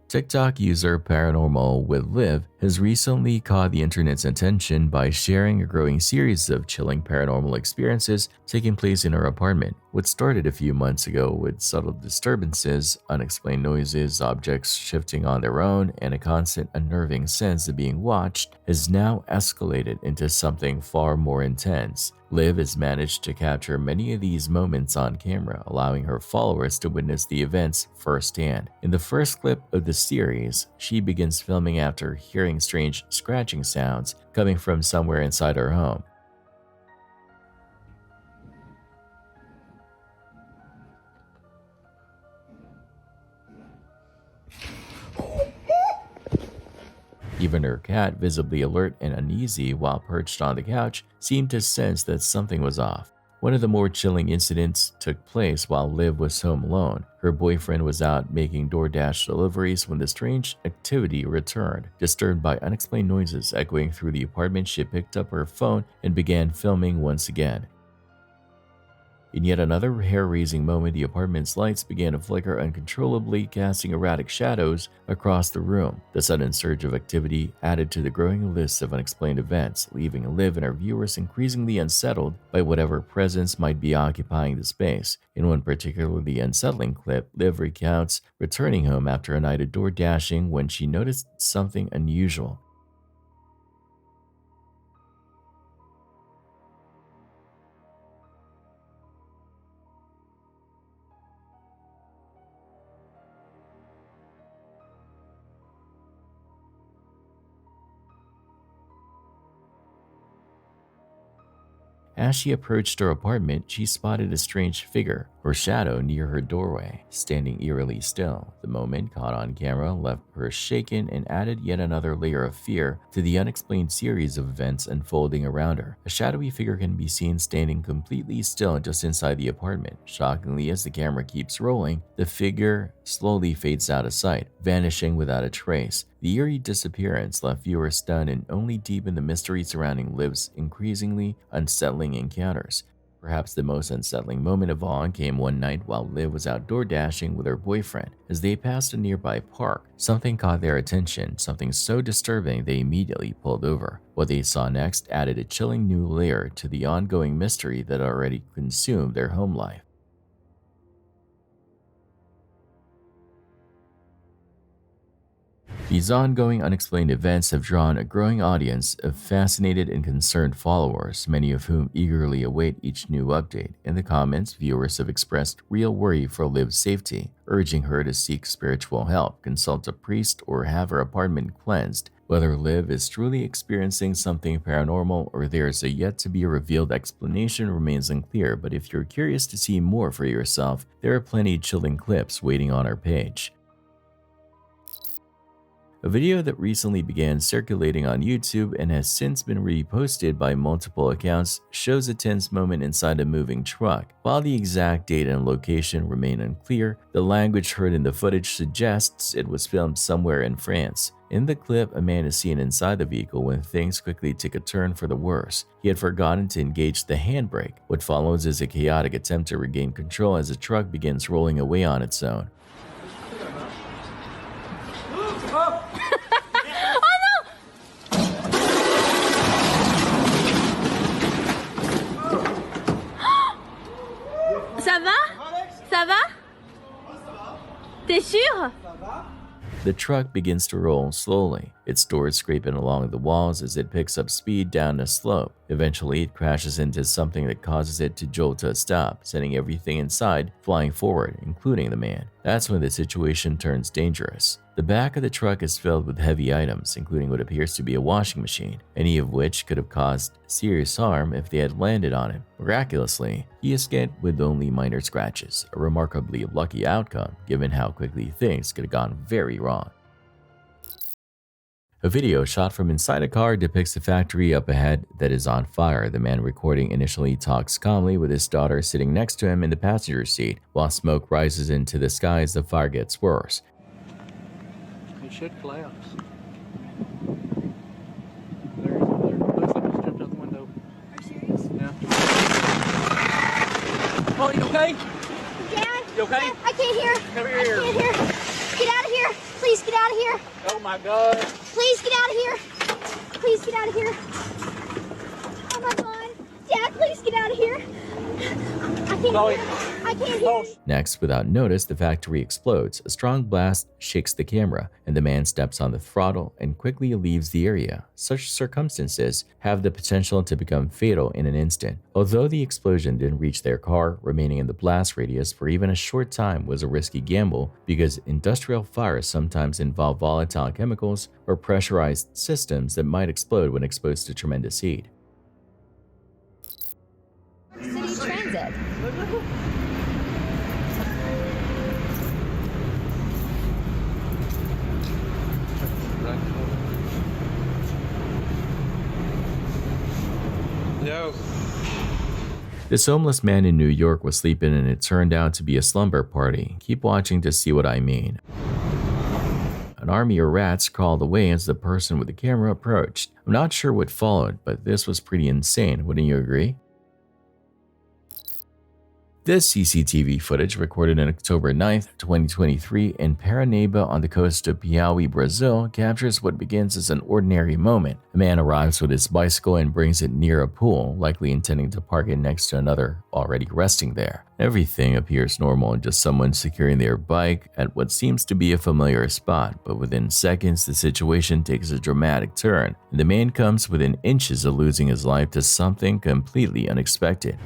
TikTok user Paranormal with Liv has recently caught the internet's attention by sharing a growing series of chilling paranormal experiences taking place in her apartment. What started a few months ago with subtle disturbances, unexplained noises, objects shifting on their own, and a constant unnerving sense of being watched has now escalated into something far more intense. Liv has managed to capture many of these moments on camera, allowing her followers to witness the events firsthand. In the first clip of the series, she begins filming after hearing strange scratching sounds coming from somewhere inside her home. Even her cat, visibly alert and uneasy while perched on the couch, seemed to sense that something was off. One of the more chilling incidents took place while Liv was home alone. Her boyfriend was out making DoorDash deliveries when the strange activity returned. Disturbed by unexplained noises echoing through the apartment, she picked up her phone and began filming once again. In yet another hair-raising moment, the apartment's lights began to flicker uncontrollably, casting erratic shadows across the room. The sudden surge of activity added to the growing list of unexplained events, leaving Liv and her viewers increasingly unsettled by whatever presence might be occupying the space. In one particularly unsettling clip, Liv recounts returning home after a night of door dashing when she noticed something unusual. As she approached her apartment, she spotted a strange figure, or shadow, near her doorway, standing eerily still. The moment caught on camera left her shaken and added yet another layer of fear to the unexplained series of events unfolding around her. A shadowy figure can be seen standing completely still just inside the apartment. Shockingly, as the camera keeps rolling, the figure slowly fades out of sight, vanishing without a trace. The eerie disappearance left viewers stunned and only deepened the mystery surrounding Liv's increasingly unsettling encounters. Perhaps the most unsettling moment of all came one night while Liv was outdoor dashing with her boyfriend. As they passed a nearby park, something caught their attention, something so disturbing they immediately pulled over. What they saw next added a chilling new layer to the ongoing mystery that already consumed their home life. These ongoing unexplained events have drawn a growing audience of fascinated and concerned followers, many of whom eagerly await each new update. In the comments, viewers have expressed real worry for Liv's safety, urging her to seek spiritual help, consult a priest, or have her apartment cleansed. Whether Liv is truly experiencing something paranormal or there is a yet-to-be-revealed explanation remains unclear, but if you're curious to see more for yourself, there are plenty of chilling clips waiting on our page. A video that recently began circulating on YouTube and has since been reposted by multiple accounts shows a tense moment inside a moving truck. While the exact date and location remain unclear, the language heard in the footage suggests it was filmed somewhere in France. In the clip, a man is seen inside the vehicle when things quickly take a turn for the worse. He had forgotten to engage the handbrake. What follows is a chaotic attempt to regain control as the truck begins rolling away on its own. C'est sûr? The truck begins to roll slowly, its doors scraping along the walls as it picks up speed down a slope. Eventually, it crashes into something that causes it to jolt to a stop, sending everything inside flying forward, including the man. That's when the situation turns dangerous. The back of the truck is filled with heavy items, including what appears to be a washing machine, any of which could have caused serious harm if they had landed on him. Miraculously, he escaped with only minor scratches, a remarkably lucky outcome given how quickly things could have gone very wrong. A video shot from inside a car depicts a factory up ahead that is on fire. The man recording initially talks calmly with his daughter sitting next to him in the passenger seat, while smoke rises into the sky as the fire gets worse. It should collapse. There. Looks like it's jumped out the window. Are you serious? Yeah. Oh, you okay? Dad? You okay? I can't hear. Come here. I can't hear. Get out of here. Please get out of here. Oh my God. Please get out of here. Please get out of here. Oh my God. Dad, please get out of here. I can't hear. I can't hear. Next, without notice, the factory explodes. A strong blast shakes the camera, and the man steps on the throttle and quickly leaves the area. Such circumstances have the potential to become fatal in an instant. Although the explosion didn't reach their car, remaining in the blast radius for even a short time was a risky gamble because industrial fires sometimes involve volatile chemicals or pressurized systems that might explode when exposed to tremendous heat. City Transit. Yo. This homeless man in New York was sleeping and it turned out to be a slumber party. Keep watching to see what I mean. An army of rats crawled away as the person with the camera approached. I'm not sure what followed, but this was pretty insane, wouldn't you agree? This CCTV footage, recorded on October 9th, 2023 in Paranaíba on the coast of Piauí, Brazil, captures what begins as an ordinary moment. A man arrives with his bicycle and brings it near a pool, likely intending to park it next to another already resting there. Everything appears normal, just someone securing their bike at what seems to be a familiar spot, but within seconds the situation takes a dramatic turn, and the man comes within inches of losing his life to something completely unexpected.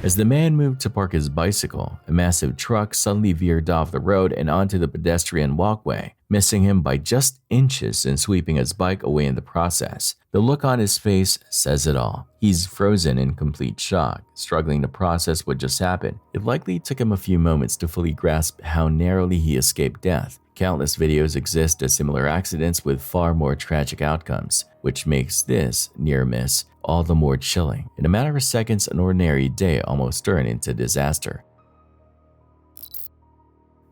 As the man moved to park his bicycle, a massive truck suddenly veered off the road and onto the pedestrian walkway, missing him by just inches and sweeping his bike away in the process. The look on his face says it all. He's frozen in complete shock, struggling to process what just happened. It likely took him a few moments to fully grasp how narrowly he escaped death. Countless videos exist of similar accidents with far more tragic outcomes, which makes this near miss all the more chilling. In a matter of seconds, an ordinary day almost turned into disaster.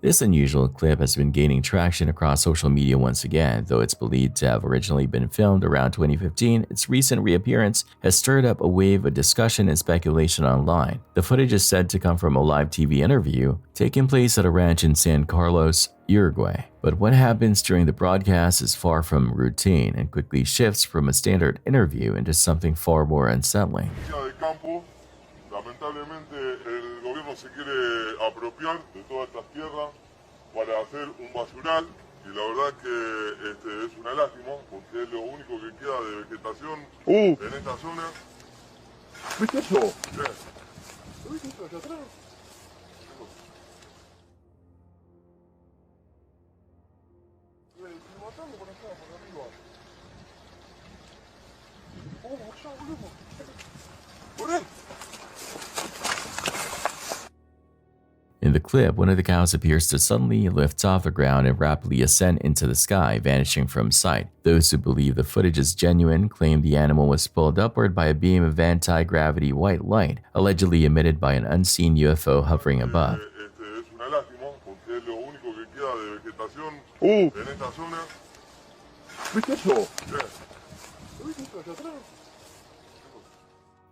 This unusual clip has been gaining traction across social media once again. Though it's believed to have originally been filmed around 2015, its recent reappearance has stirred up a wave of discussion and speculation online. The footage is said to come from a live TV interview taking place at a ranch in San Carlos, Uruguay. But what happens during the broadcast is far from routine and quickly shifts from a standard interview into something far more unsettling. Lamentablemente el gobierno se quiere apropiar de todas estas tierras para hacer un basural y la verdad que es una lástima porque es lo único que queda de vegetación en esta zona. ¿Viste eso? ¿Viste eso allá atrás? Si matamos por acá, por arriba. Ya, boludo. In the clip, one of the cows appears to suddenly lift off the ground and rapidly ascend into the sky, vanishing from sight. Those who believe the footage is genuine claim the animal was pulled upward by a beam of anti-gravity white light, allegedly emitted by an unseen UFO hovering above.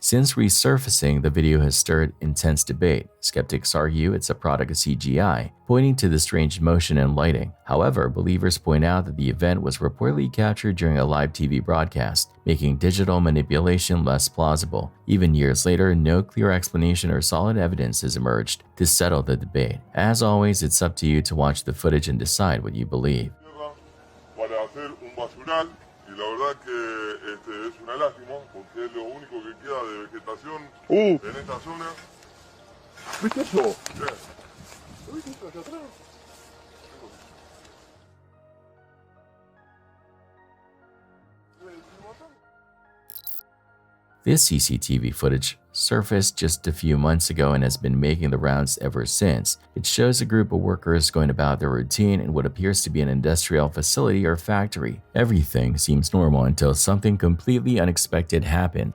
Since resurfacing, the video has stirred intense debate. Skeptics argue it's a product of CGI, pointing to the strange motion and lighting. However, believers point out that the event was reportedly captured during a live TV broadcast, making digital manipulation less plausible. Even years later, no clear explanation or solid evidence has emerged to settle the debate. As always, it's up to you to watch the footage and decide what you believe. Y la verdad que es una lástima porque es lo único que queda de vegetación en esta zona. ¿Viste eso? ¿Viste eso allá atrás? This CCTV footage surfaced just a few months ago and has been making the rounds ever since. It shows a group of workers going about their routine in what appears to be an industrial facility or factory. Everything seems normal until something completely unexpected happened.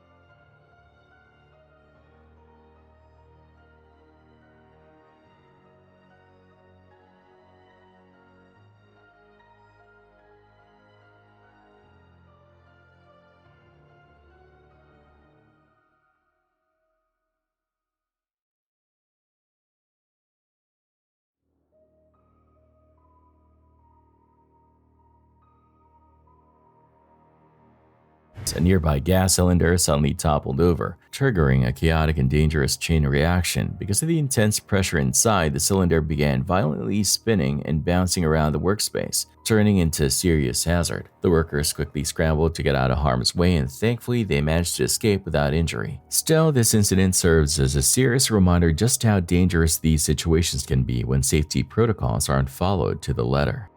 A nearby gas cylinder suddenly toppled over, triggering a chaotic and dangerous chain reaction. Because of the intense pressure inside, the cylinder began violently spinning and bouncing around the workspace, turning into a serious hazard. The workers quickly scrambled to get out of harm's way, and thankfully they managed to escape without injury. Still, this incident serves as a serious reminder just how dangerous these situations can be when safety protocols aren't followed to the letter.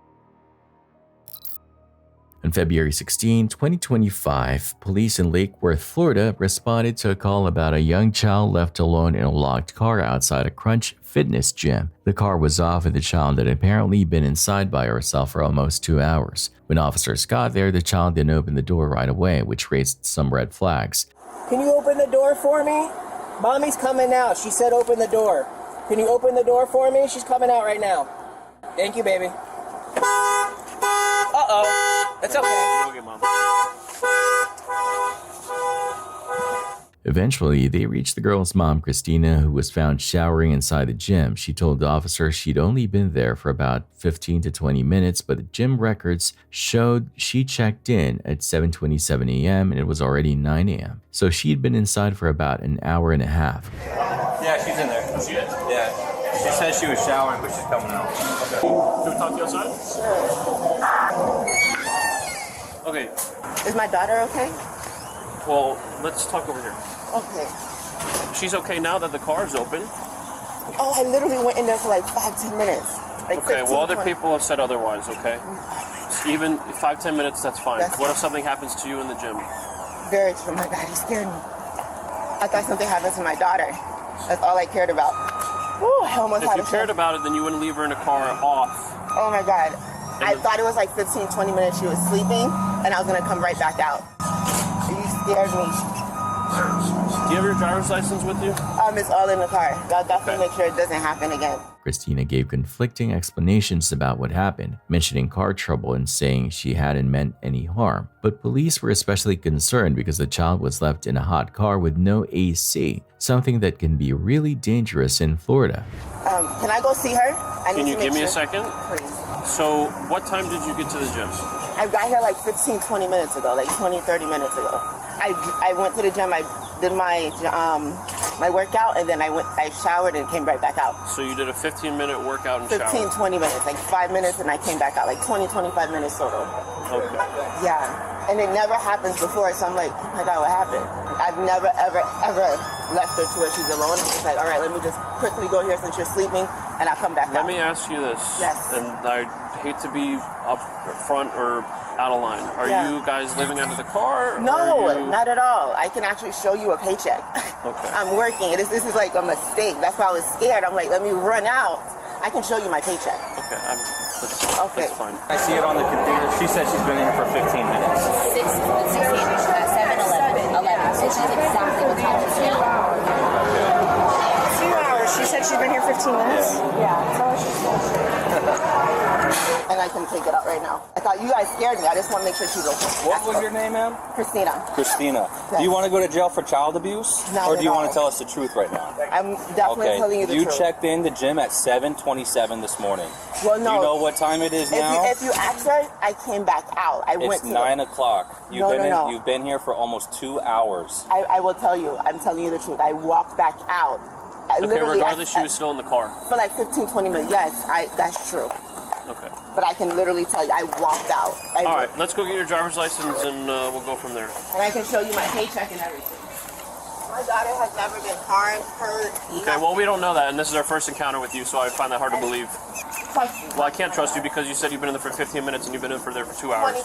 On February 16, 2025, police in Lake Worth, Florida responded to a call about a young child left alone in a locked car outside a Crunch fitness gym. The car was off and the child had apparently been inside by herself for almost 2 hours. When officers got there, the child didn't open the door right away, which raised some red flags. Can you open the door for me? Mommy's coming out. She said open the door. Can you open the door for me? She's coming out right now. Thank you, baby. Uh-oh. It's okay. Okay, Mom. Eventually, they reached the girl's mom, Christina, who was found showering inside the gym. She told the officer she'd only been there for about 15 to 20 minutes, but the gym records showed she checked in at 7:27 a.m. and it was already 9 a.m. So she'd been inside for about an hour and a half. Yeah, she's in there. She is? Yeah. She said she was showering, but she's coming out. Okay. Can we talk to you outside? Sure. Okay. Is my daughter okay? Well, let's talk over here. Okay. She's okay now that the car's open? Oh, I literally went in there for like 5-10 minutes. Like okay, 15, well, other 20. people have said otherwise, okay? Even 5-10 minutes, that's fine. What if something happens to you in the gym? Very true. My God, he scared me. I thought something happened to my daughter. That's all I cared about. Woo, I almost had If you cared about it, then you wouldn't leave her in a car off. Oh my God. I thought it was like 15-20 minutes she was sleeping, and I was gonna come right back out. You scared me. Do you have your driver's license with you? It's all in the car. I'll definitely make sure it doesn't happen again. Christina gave conflicting explanations about what happened, mentioning car trouble and saying she hadn't meant any harm. But police were especially concerned because the child was left in a hot car with no AC, something that can be really dangerous in Florida. Can I go see her? Can you give me a second? Please. So, what time did you get to the gym? I got here like 15-20 minutes ago, like 20-30 minutes ago. I went to the gym, I did my workout, and then I showered and came right back out. So you did a 15-minute workout and 15-20 minutes, like 5 minutes, and I came back out, like 20-25 minutes total. Okay. Yeah, and it never happens before, so I'm like, oh my God, what happened? I've never, ever, ever left her to where she's alone. I'm just like, all right, let me just quickly go here since you're sleeping. and I come back out. Let me ask you this. Yes. And I hate to be up front or out of line. Are you guys living under the car? No, not at all. I can actually show you a paycheck. Okay. I'm working. This is like a mistake. That's why I was scared. I'm like, let me run out. I can show you my paycheck. Okay, that's fine. I see it on the computer. She said she's been here for 15 minutes. 7, 11. So she's exactly what time she's here. 2 hours. She said she's been here 15 minutes? Yeah, that's all she's And I can take it out right now. I thought you guys scared me. I just want to make sure she's okay. What was your name, ma'am? Christina. Christina. Yes. Do you want to go to jail for child abuse? Not or do you at want all. to tell us the truth right now? I'm definitely telling you the truth. You checked in the gym at 7:27 this morning. Well, no. Do you know what time it is now? If you ask her, I came back out. It's 9 o'clock. You've been here for almost 2 hours. I will tell you. I'm telling you the truth. I walked back out. Regardless, she was still in the car. For like 15, 20 minutes. Yes, that's true. Okay. But I can literally tell you, I walked out. All right, let's go get your driver's license and we'll go from there. And I can show you my paycheck and everything. My daughter has never been harmed, hurt. Okay, well, we don't know that, and this is our first encounter with you, so I find that hard to believe. Well, I can't trust you because you said you've been in there for 15 minutes and you've been in there for 2 hours.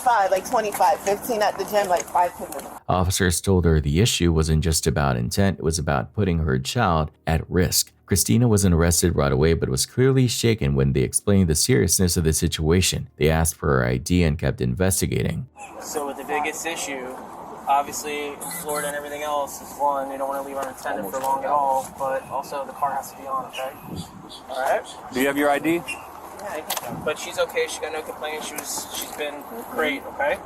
25, 15 at the gym, like 5 minutes. Officers told her the issue wasn't just about intent, it was about putting her child at risk. Christina wasn't arrested right away, but was clearly shaken when they explained the seriousness of the situation. They asked for her ID and kept investigating. So with the biggest issue, obviously Florida and everything else is one, they don't want to leave unattended for long at all, but also the car has to be on, okay? All right? Do you have your ID? Yeah, I think, but she's okay. She got no complaints. She's been great, okay?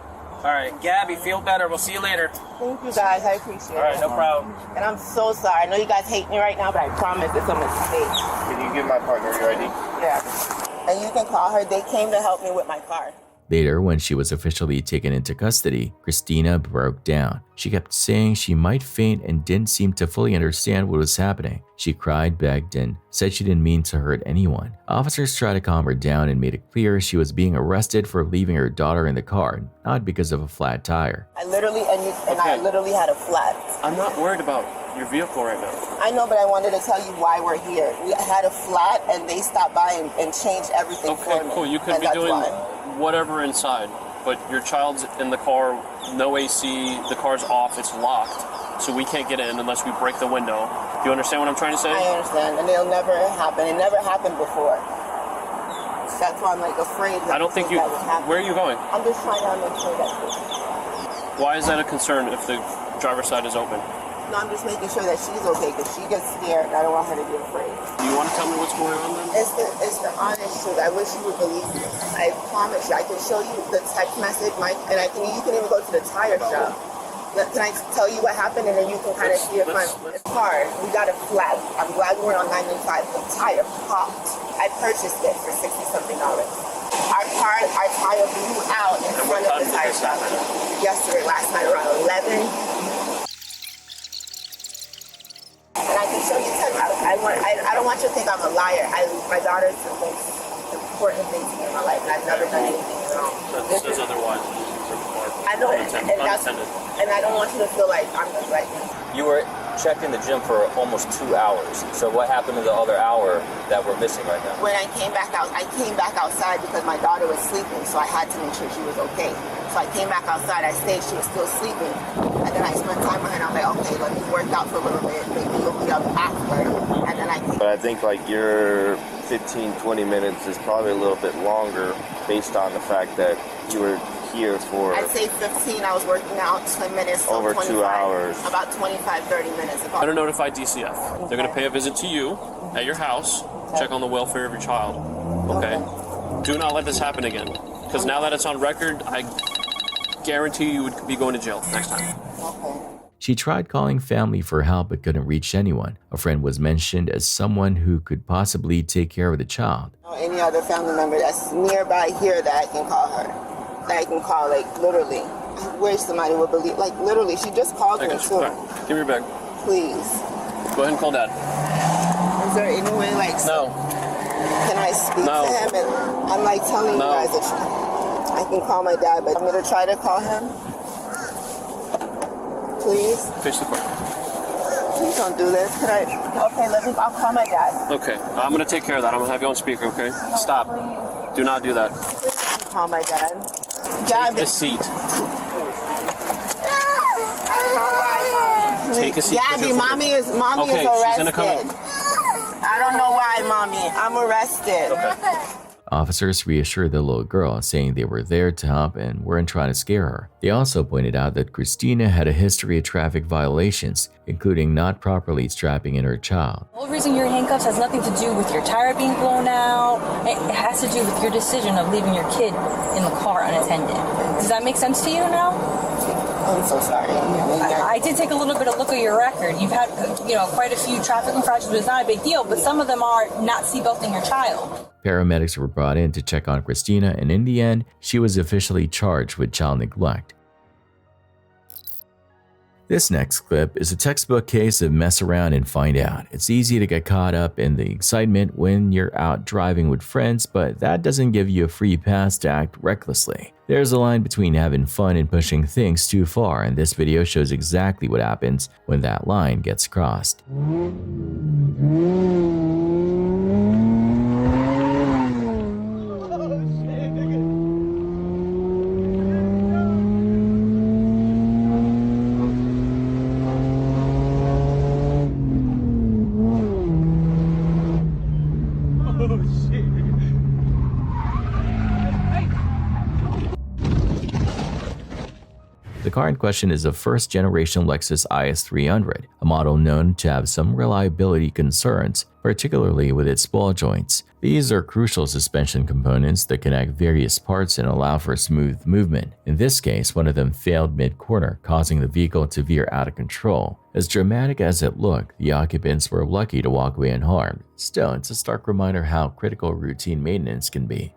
All right, Gabby, feel better. We'll see you later. Thank you guys, I appreciate it. All right, no problem. And I'm so sorry. I know you guys hate me right now, but I promise it's a mistake. Can you give my partner your ID? Yeah. And you can call her. They came to help me with my car. Later, when she was officially taken into custody, Christina broke down. She kept saying she might faint and didn't seem to fully understand what was happening. She cried, begged, and said she didn't mean to hurt anyone. Officers tried to calm her down and made it clear she was being arrested for leaving her daughter in the car, not because of a flat tire. I literally had a flat. I'm not worried about your vehicle right now. I know, but I wanted to tell you why we're here. We had a flat, and they stopped by and changed everything for me. Okay, cool. You could be doing whatever inside, but your child's in the car, no AC, the car's off, it's locked, so we can't get in unless we break the window. Do you understand what I'm trying to say? I understand, and it'll never happen. It never happened before. That's why I'm like afraid that I don't think you. that would happen. Where are you going? I'm just trying to make sure that. Why is that a concern if the driver's side is open? No, I'm just making sure that she's okay because she gets scared and I don't want her to be afraid. Do you want to tell me what's going on then? It's the honest truth. I wish you would believe me. I promise you. I can show you the text message, and you can even go to the tire shop. Can I tell you what happened and then you can kind of see if my car, we got a flat. I'm glad we weren't on 995. The tire popped. I purchased it for $60-something. Our tire blew out in front of the tire shop. Yesterday, last night around 11. And I can show you text. I don't want you to think I'm a liar. My daughter's the most important thing to me in my life, and I've never done anything wrong. That says otherwise. I know, and I don't want you to feel like I'm just like. You were checked in the gym for almost 2 hours. So what happened to the other hour that we're missing right now? When I came back outside because my daughter was sleeping, so I had to make sure she was okay. So I came back outside. I stayed. She was still sleeping, and then I spent time with her. And I'm like, okay, let me work out for a little bit. Maybe you'll be up after, and then I came. But I think like your 15, 20 minutes is probably a little bit longer based on the fact that you were here for... I'd say 15. I was working out 10 minutes. So over 2 hours. About 25, 30 minutes. I'm going to notify DCF. They're going to pay a visit to you at your house, check on the welfare of your child. Okay? Do not let this happen again. Because now that it's on record, I guarantee you would be going to jail next time. She tried calling family for help but couldn't reach anyone. A friend was mentioned as someone who could possibly take care of the child. Any other family member that's nearby here that I can call her. That I can call, like, literally. I wish somebody would believe, like, literally. She just called me, too. Right. Give me your bag. Please. Go ahead and call Dad. Is there any way, like... No. Can I speak to him? And I'm, like, telling you guys that I can call my dad, but I'm going to try to call him. Please. Face the car. please don't do this. Can I? Okay, I'll call my dad. Okay, I'm gonna take care of that. I'm gonna have you on speaker, okay? Stop. Do not do that. Please call my dad. Take the seat. Take a seat. Gabby, mommy is arrested. She's gonna come in. I don't know why, mommy. I'm arrested. Okay. Officers reassured the little girl, saying they were there to help and weren't trying to scare her. They also pointed out that Christina had a history of traffic violations, including not properly strapping in her child. The whole reason you're in handcuffs has nothing to do with your tire being blown out. It has to do with your decision of leaving your kid in the car unattended. Does that make sense to you now? I'm so sorry. I did take a little bit of look at your record. You've had, quite a few traffic infractions, but it's not a big deal. But some of them are not seatbelting your child. Paramedics were brought in to check on Christina, and in the end, she was officially charged with child neglect. This next clip is a textbook case of mess around and find out. It's easy to get caught up in the excitement when you're out driving with friends, but that doesn't give you a free pass to act recklessly. There's a line between having fun and pushing things too far, and this video shows exactly what happens when that line gets crossed. The car in question is a first-generation Lexus IS300, a model known to have some reliability concerns, particularly with its ball joints. These are crucial suspension components that connect various parts and allow for smooth movement. In this case, one of them failed mid-corner, causing the vehicle to veer out of control. As dramatic as it looked, the occupants were lucky to walk away unharmed. Still, it's a stark reminder how critical routine maintenance can be.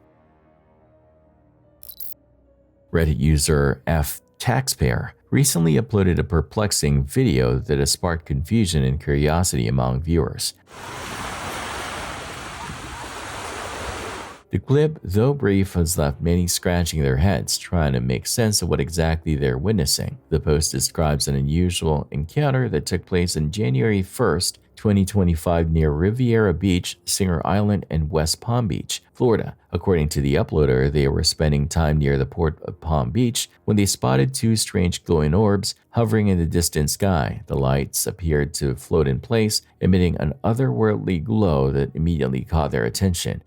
Reddit user Taxpayer recently uploaded a perplexing video that has sparked confusion and curiosity among viewers. The clip, though brief, has left many scratching their heads trying to make sense of what exactly they're witnessing. The post describes an unusual encounter that took place on January 1st, 2025 near Riviera Beach, Singer Island, and West Palm Beach, Florida. According to the uploader, they were spending time near the port of Palm Beach when they spotted two strange glowing orbs hovering in the distant sky. The lights appeared to float in place, emitting an otherworldly glow that immediately caught their attention.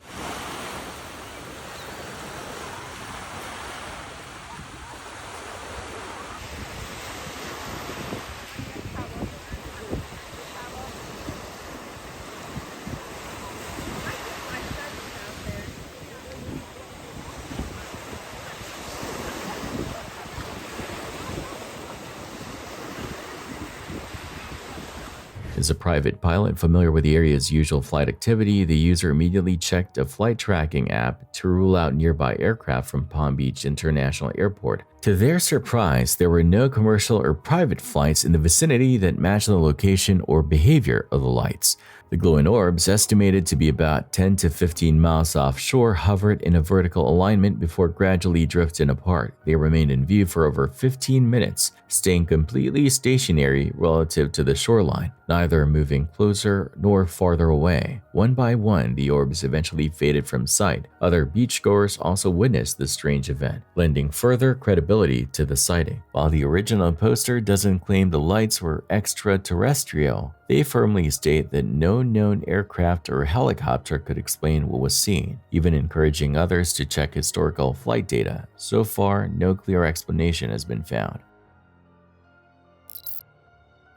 As a private pilot familiar with the area's usual flight activity, the user immediately checked a flight tracking app to rule out nearby aircraft from Palm Beach International Airport. To their surprise, there were no commercial or private flights in the vicinity that matched the location or behavior of the lights. The glowing orbs, estimated to be about 10 to 15 miles offshore, hovered in a vertical alignment before gradually drifting apart. They remained in view for over 15 minutes, staying completely stationary relative to the shoreline, neither moving closer nor farther away. One by one, the orbs eventually faded from sight. Other beachgoers also witnessed this strange event, lending further credibility to the sighting. While the original poster doesn't claim the lights were extraterrestrial, they firmly state that no known aircraft or helicopter could explain what was seen, even encouraging others to check historical flight data. So far, no clear explanation has been found.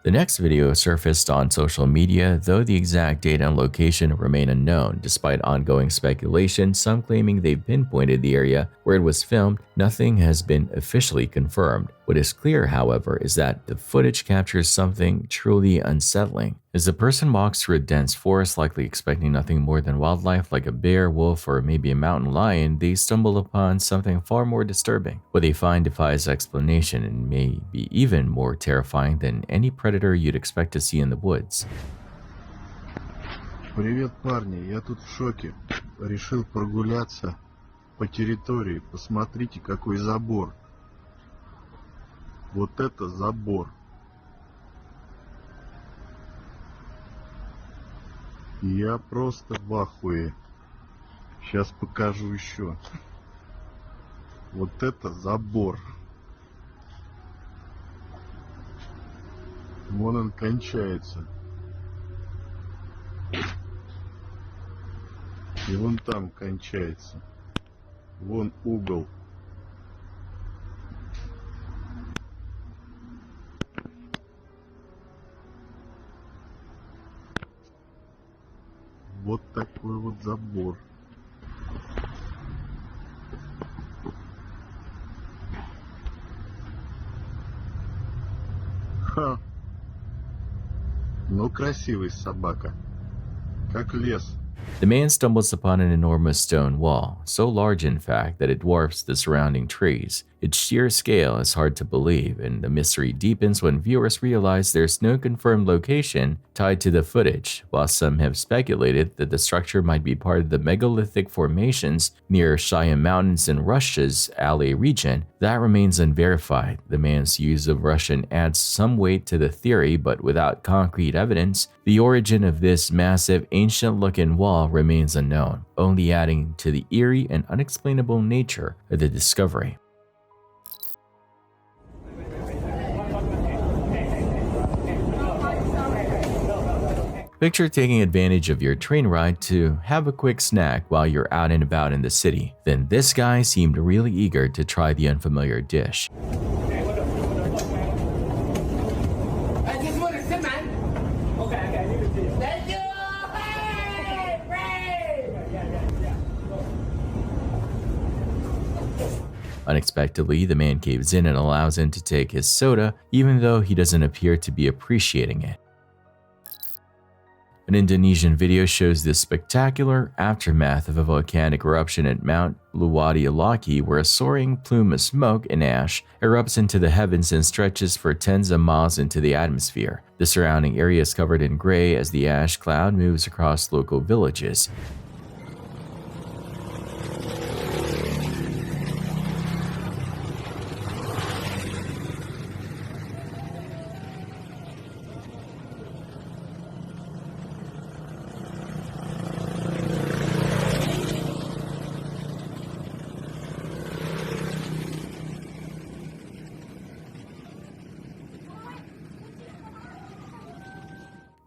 The next video surfaced on social media, though the exact date and location remain unknown. Despite ongoing speculation, some claiming they've pinpointed the area where it was filmed, nothing has been officially confirmed. What is clear, however, is that the footage captures something truly unsettling. As the person walks through a dense forest, likely expecting nothing more than wildlife like a bear, wolf, or maybe a mountain lion, they stumble upon something far more disturbing. What they find defies explanation and may be even more terrifying than any predator you'd expect to see in the woods. Привет, парни, я тут в шоке. Решил прогуляться по территории. Посмотрите, какой забор. Вот это забор. Я просто в ахуе. Сейчас покажу еще. Вот это забор. Вон он кончается. И вон там кончается. Вон угол. Вот такой вот забор. Ха. Ну, красивый собака. Как лес. The man stumbles upon an enormous stone wall, so large in fact that it dwarfs the surrounding trees. Its sheer scale is hard to believe, and the mystery deepens when viewers realize there's no confirmed location tied to the footage. While some have speculated that the structure might be part of the megalithic formations near Cheyenne Mountains in Russia's Alay region, that remains unverified. The man's use of Russian adds some weight to the theory, but without concrete evidence, the origin of this massive, ancient-looking wall remains unknown, only adding to the eerie and unexplainable nature of the discovery. Picture taking advantage of your train ride to have a quick snack while you're out and about in the city. Then this guy seemed really eager to try the unfamiliar dish. Unexpectedly, the man caves in and allows him to take his soda, even though he doesn't appear to be appreciating it. An Indonesian video shows the spectacular aftermath of a volcanic eruption at Mount MYUU, where a soaring plume of smoke and ash erupts into the heavens and stretches for tens of miles into the atmosphere. The surrounding area is covered in gray as the ash cloud moves across local villages.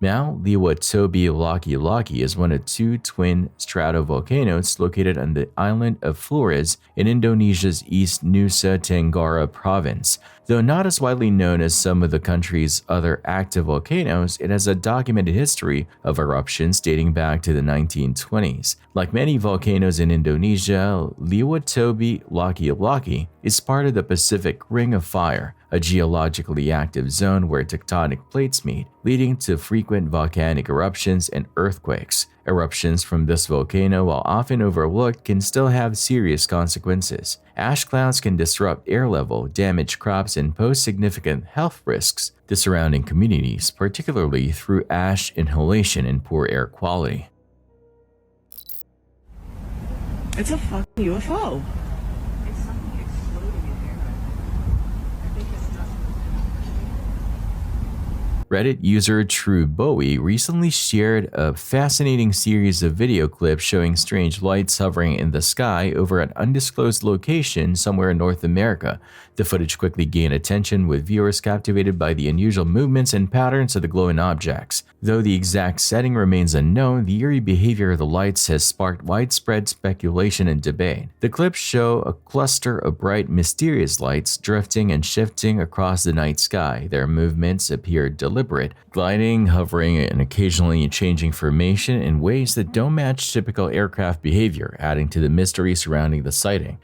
Mount MYUU is one of two twin stratovolcanoes located on the island of Flores in Indonesia's East Nusa Tenggara province. Though not as widely known as some of the country's other active volcanoes, it has a documented history of eruptions dating back to the 1920s. Like many volcanoes in Indonesia, MYUU is part of the Pacific Ring of Fire, a geologically active zone where tectonic plates meet, leading to frequent volcanic eruptions and earthquakes. Eruptions from this volcano, while often overlooked, can still have serious consequences. Ash clouds can disrupt air level, damage crops, and pose significant health risks to surrounding communities, particularly through ash inhalation and poor air quality. It's a fucking UFO. Reddit user True Bowie recently shared a fascinating series of video clips showing strange lights hovering in the sky over an undisclosed location somewhere in North America. The footage quickly gained attention, with viewers captivated by the unusual movements and patterns of the glowing objects. Though the exact setting remains unknown, the eerie behavior of the lights has sparked widespread speculation and debate. The clips show a cluster of bright, mysterious lights drifting and shifting across the night sky. Their movements appear deliberate, gliding, hovering, and occasionally changing formation in ways that don't match typical aircraft behavior, adding to the mystery surrounding the sighting.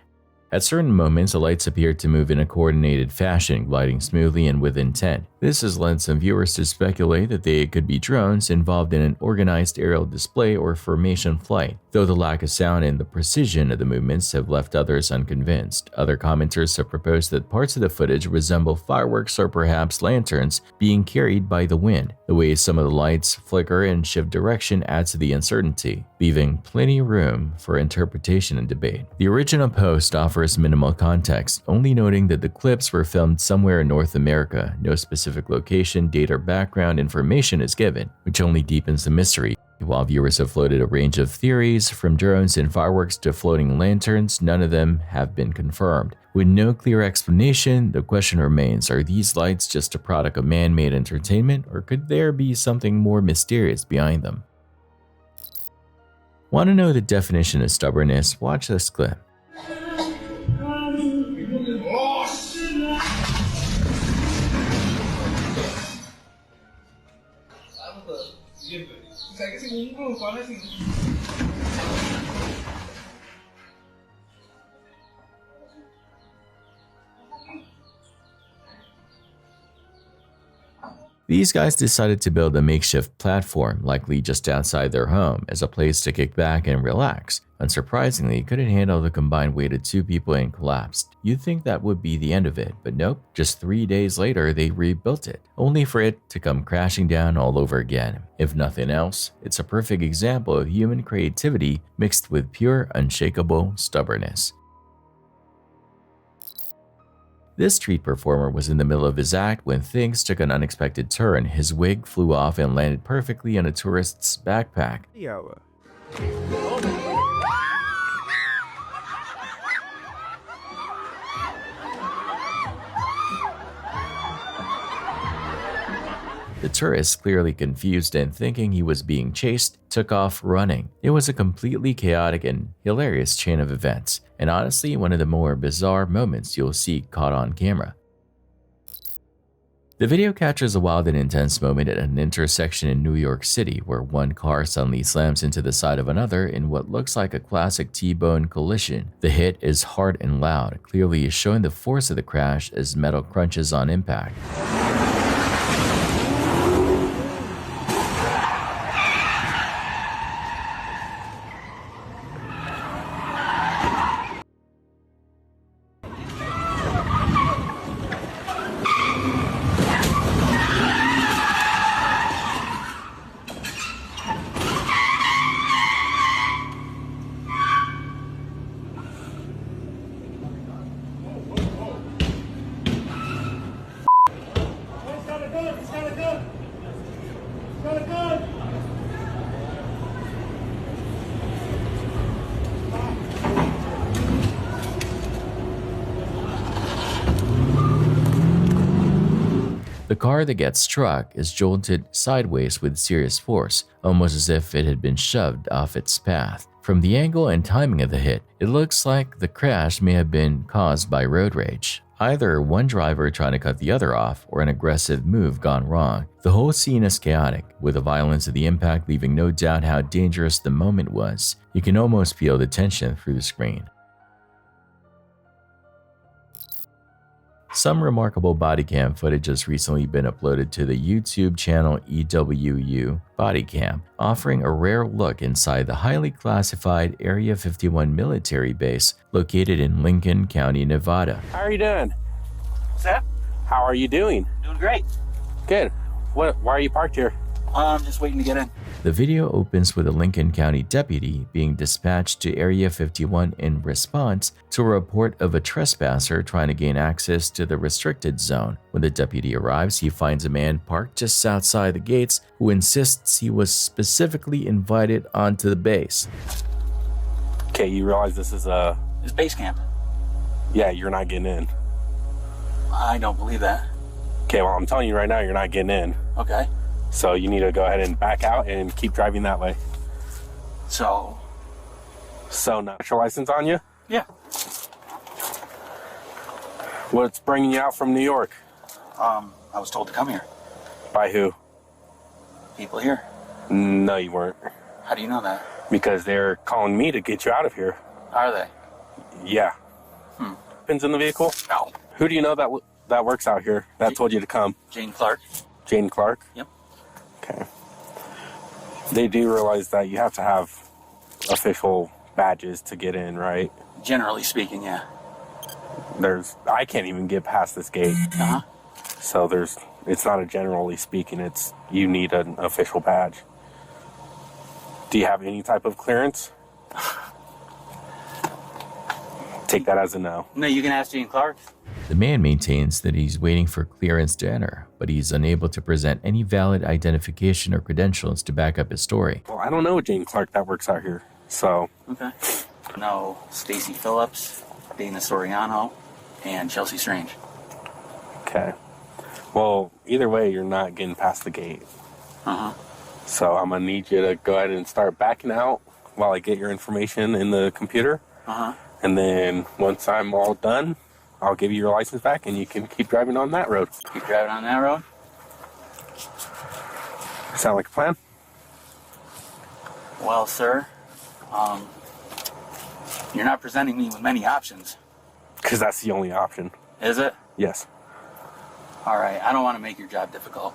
At certain moments, the lights appear to move in a coordinated fashion, gliding smoothly and with intent. This has led some viewers to speculate that they could be drones involved in an organized aerial display or formation flight, though the lack of sound and the precision of the movements have left others unconvinced. Other commenters have proposed that parts of the footage resemble fireworks or perhaps lanterns being carried by the wind. The way some of the lights flicker and shift direction adds to the uncertainty, leaving plenty of room for interpretation and debate. The original post offers offers minimal context, only noting that the clips were filmed somewhere in North America. No specific location, date, or background information is given, which only deepens the mystery. While viewers have floated a range of theories, from drones and fireworks to floating lanterns, none of them have been confirmed. With no clear explanation, the question remains, are these lights just a product of man-made entertainment, or could there be something more mysterious behind them? Want to know the definition of stubbornness? Watch this clip. These guys decided to build a makeshift platform, likely just outside their home, as a place to kick back and relax. Unsurprisingly, it couldn't handle the combined weight of 2 people and collapsed. You'd think that would be the end of it, but nope. Just 3 days later, they rebuilt it, only for it to come crashing down all over again. If nothing else, it's a perfect example of human creativity mixed with pure, unshakable stubbornness. This street performer was in the middle of his act when things took an unexpected turn. His wig flew off and landed perfectly on a tourist's backpack. The tourist, clearly confused and thinking he was being chased, took off running. It was a completely chaotic and hilarious chain of events, and honestly one of the more bizarre moments you'll see caught on camera. The video captures a wild and intense moment at an intersection in New York City where one car suddenly slams into the side of another in what looks like a classic T-bone collision. The hit is hard and loud, clearly showing the force of the crash as metal crunches on impact. The car that gets struck is jolted sideways with serious force, almost as if it had been shoved off its path. From the angle and timing of the hit, it looks like the crash may have been caused by road rage. Either one driver trying to cut the other off or an aggressive move gone wrong. The whole scene is chaotic, with the violence of the impact leaving no doubt how dangerous the moment was. You can almost feel the tension through the screen. Some remarkable body cam footage has recently been uploaded to the YouTube channel MYUU Bodycam, offering a rare look inside the highly classified Area 51 military base located in Lincoln County, Nevada. How are you doing? What's that? How are you doing? Doing great. Good. Why are you parked here? I'm just waiting to get in. The video opens with a Lincoln County deputy being dispatched to Area 51 in response to a report of a trespasser trying to gain access to the restricted zone. When the deputy arrives, he finds a man parked just outside the gates who insists he was specifically invited onto the base. Okay, you realize this is It's base camp. Yeah, you're not getting in. I don't believe that. Okay, well, I'm telling you right now, you're not getting in. Okay. So you need to go ahead and back out and keep driving that way. So not your license on you? Yeah. What's bringing you out from New York? I was told to come here. By who? People here. No, you weren't. How do you know that? Because they're calling me to get you out of here. Are they? Yeah. Pins in the vehicle? No. Who do you know that works out here that told you to come? Jane Clark. Jane Clark? Yep. Okay. They do realize that you have to have official badges to get in, right? Generally speaking, yeah. I can't even get past this gate. Uh-huh. So it's not a generally speaking, you need an official badge. Do you have any type of clearance? take that as a no. No, you can ask Gene Clark. The man maintains that he's waiting for clearance to enter, but he's unable to present any valid identification or credentials to back up his story. Well, I don't know Jane Clark that works out here, so... Okay. No, Stacy Phillips, Dana Soriano, and Chelsea Strange. Okay. Well, either way, you're not getting past the gate. Uh-huh. So I'm going to need you to go ahead and start backing out while I get your information in the computer. Uh-huh. And then once I'm all done, I'll give you your license back and you can keep driving on that road. Keep driving on that road? Sound like a plan? Well, sir, you're not presenting me with many options. Because that's the only option. Is it? Yes. All right, I don't want to make your job difficult.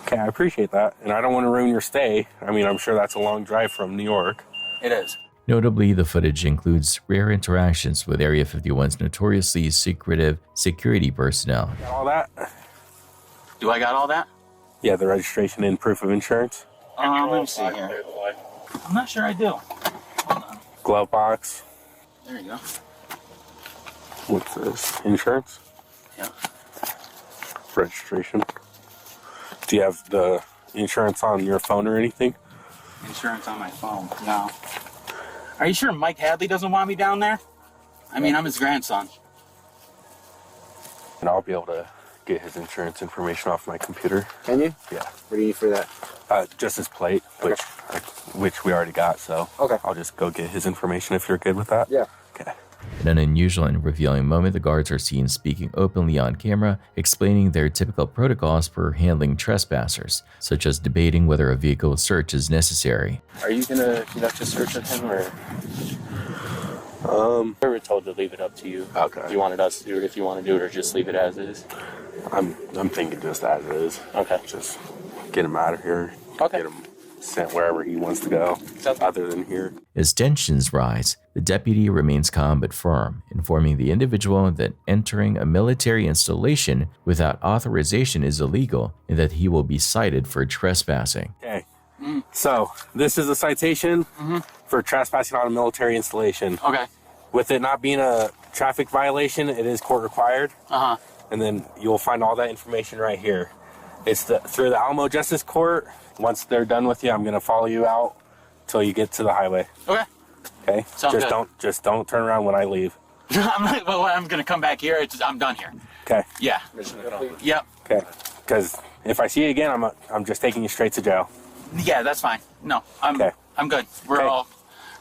Okay, I appreciate that. And I don't want to ruin your stay. I mean, I'm sure that's a long drive from New York. It is. Notably, the footage includes rare interactions with Area 51's notoriously secretive security personnel. Got all that? Do I got all that? Yeah, the registration and proof of insurance. Let me see here. I'm not sure I do. Hold on. Glove box. There you go. What's this? Insurance? Yeah. Registration. Do you have the insurance on your phone or anything? Insurance on my phone? No. Are you sure Mike Hadley doesn't want me down there? I mean, I'm his grandson. And I'll be able to get his insurance information off my computer. Can you? Yeah. What do you need for that? Just his plate, which we already got, so okay. I'll just go get his information if you're good with that. Yeah. Okay. In an unusual and revealing moment, the guards are seen speaking openly on camera, explaining their typical protocols for handling trespassers, such as debating whether a vehicle search is necessary. Are you going to conduct a search of him, or? We were told to leave it up to you. Okay. If you wanted us to do it, if you want to do it, or just leave it as is. I'm thinking just as is. Okay. Just get him out of here. Okay. Get him sent wherever he wants to go, other than here. As tensions rise, the deputy remains calm but firm, informing the individual that entering a military installation without authorization is illegal and that he will be cited for trespassing. Okay. So, this is a citation for trespassing on a military installation. Okay. With it not being a traffic violation, it is court required. Uh-huh. And then you'll find all that information right here. It's through the Alamo Justice Court. Once they're done with you, I'm going to follow you out till you get to the highway. Okay. Okay? Sounds good. Just don't turn around when I leave. I'm going to come back here. I'm done here. Okay. Yeah. Yep. Okay. Because if I see you again, I'm just taking you straight to jail. Yeah, that's fine. No, I'm good. We're all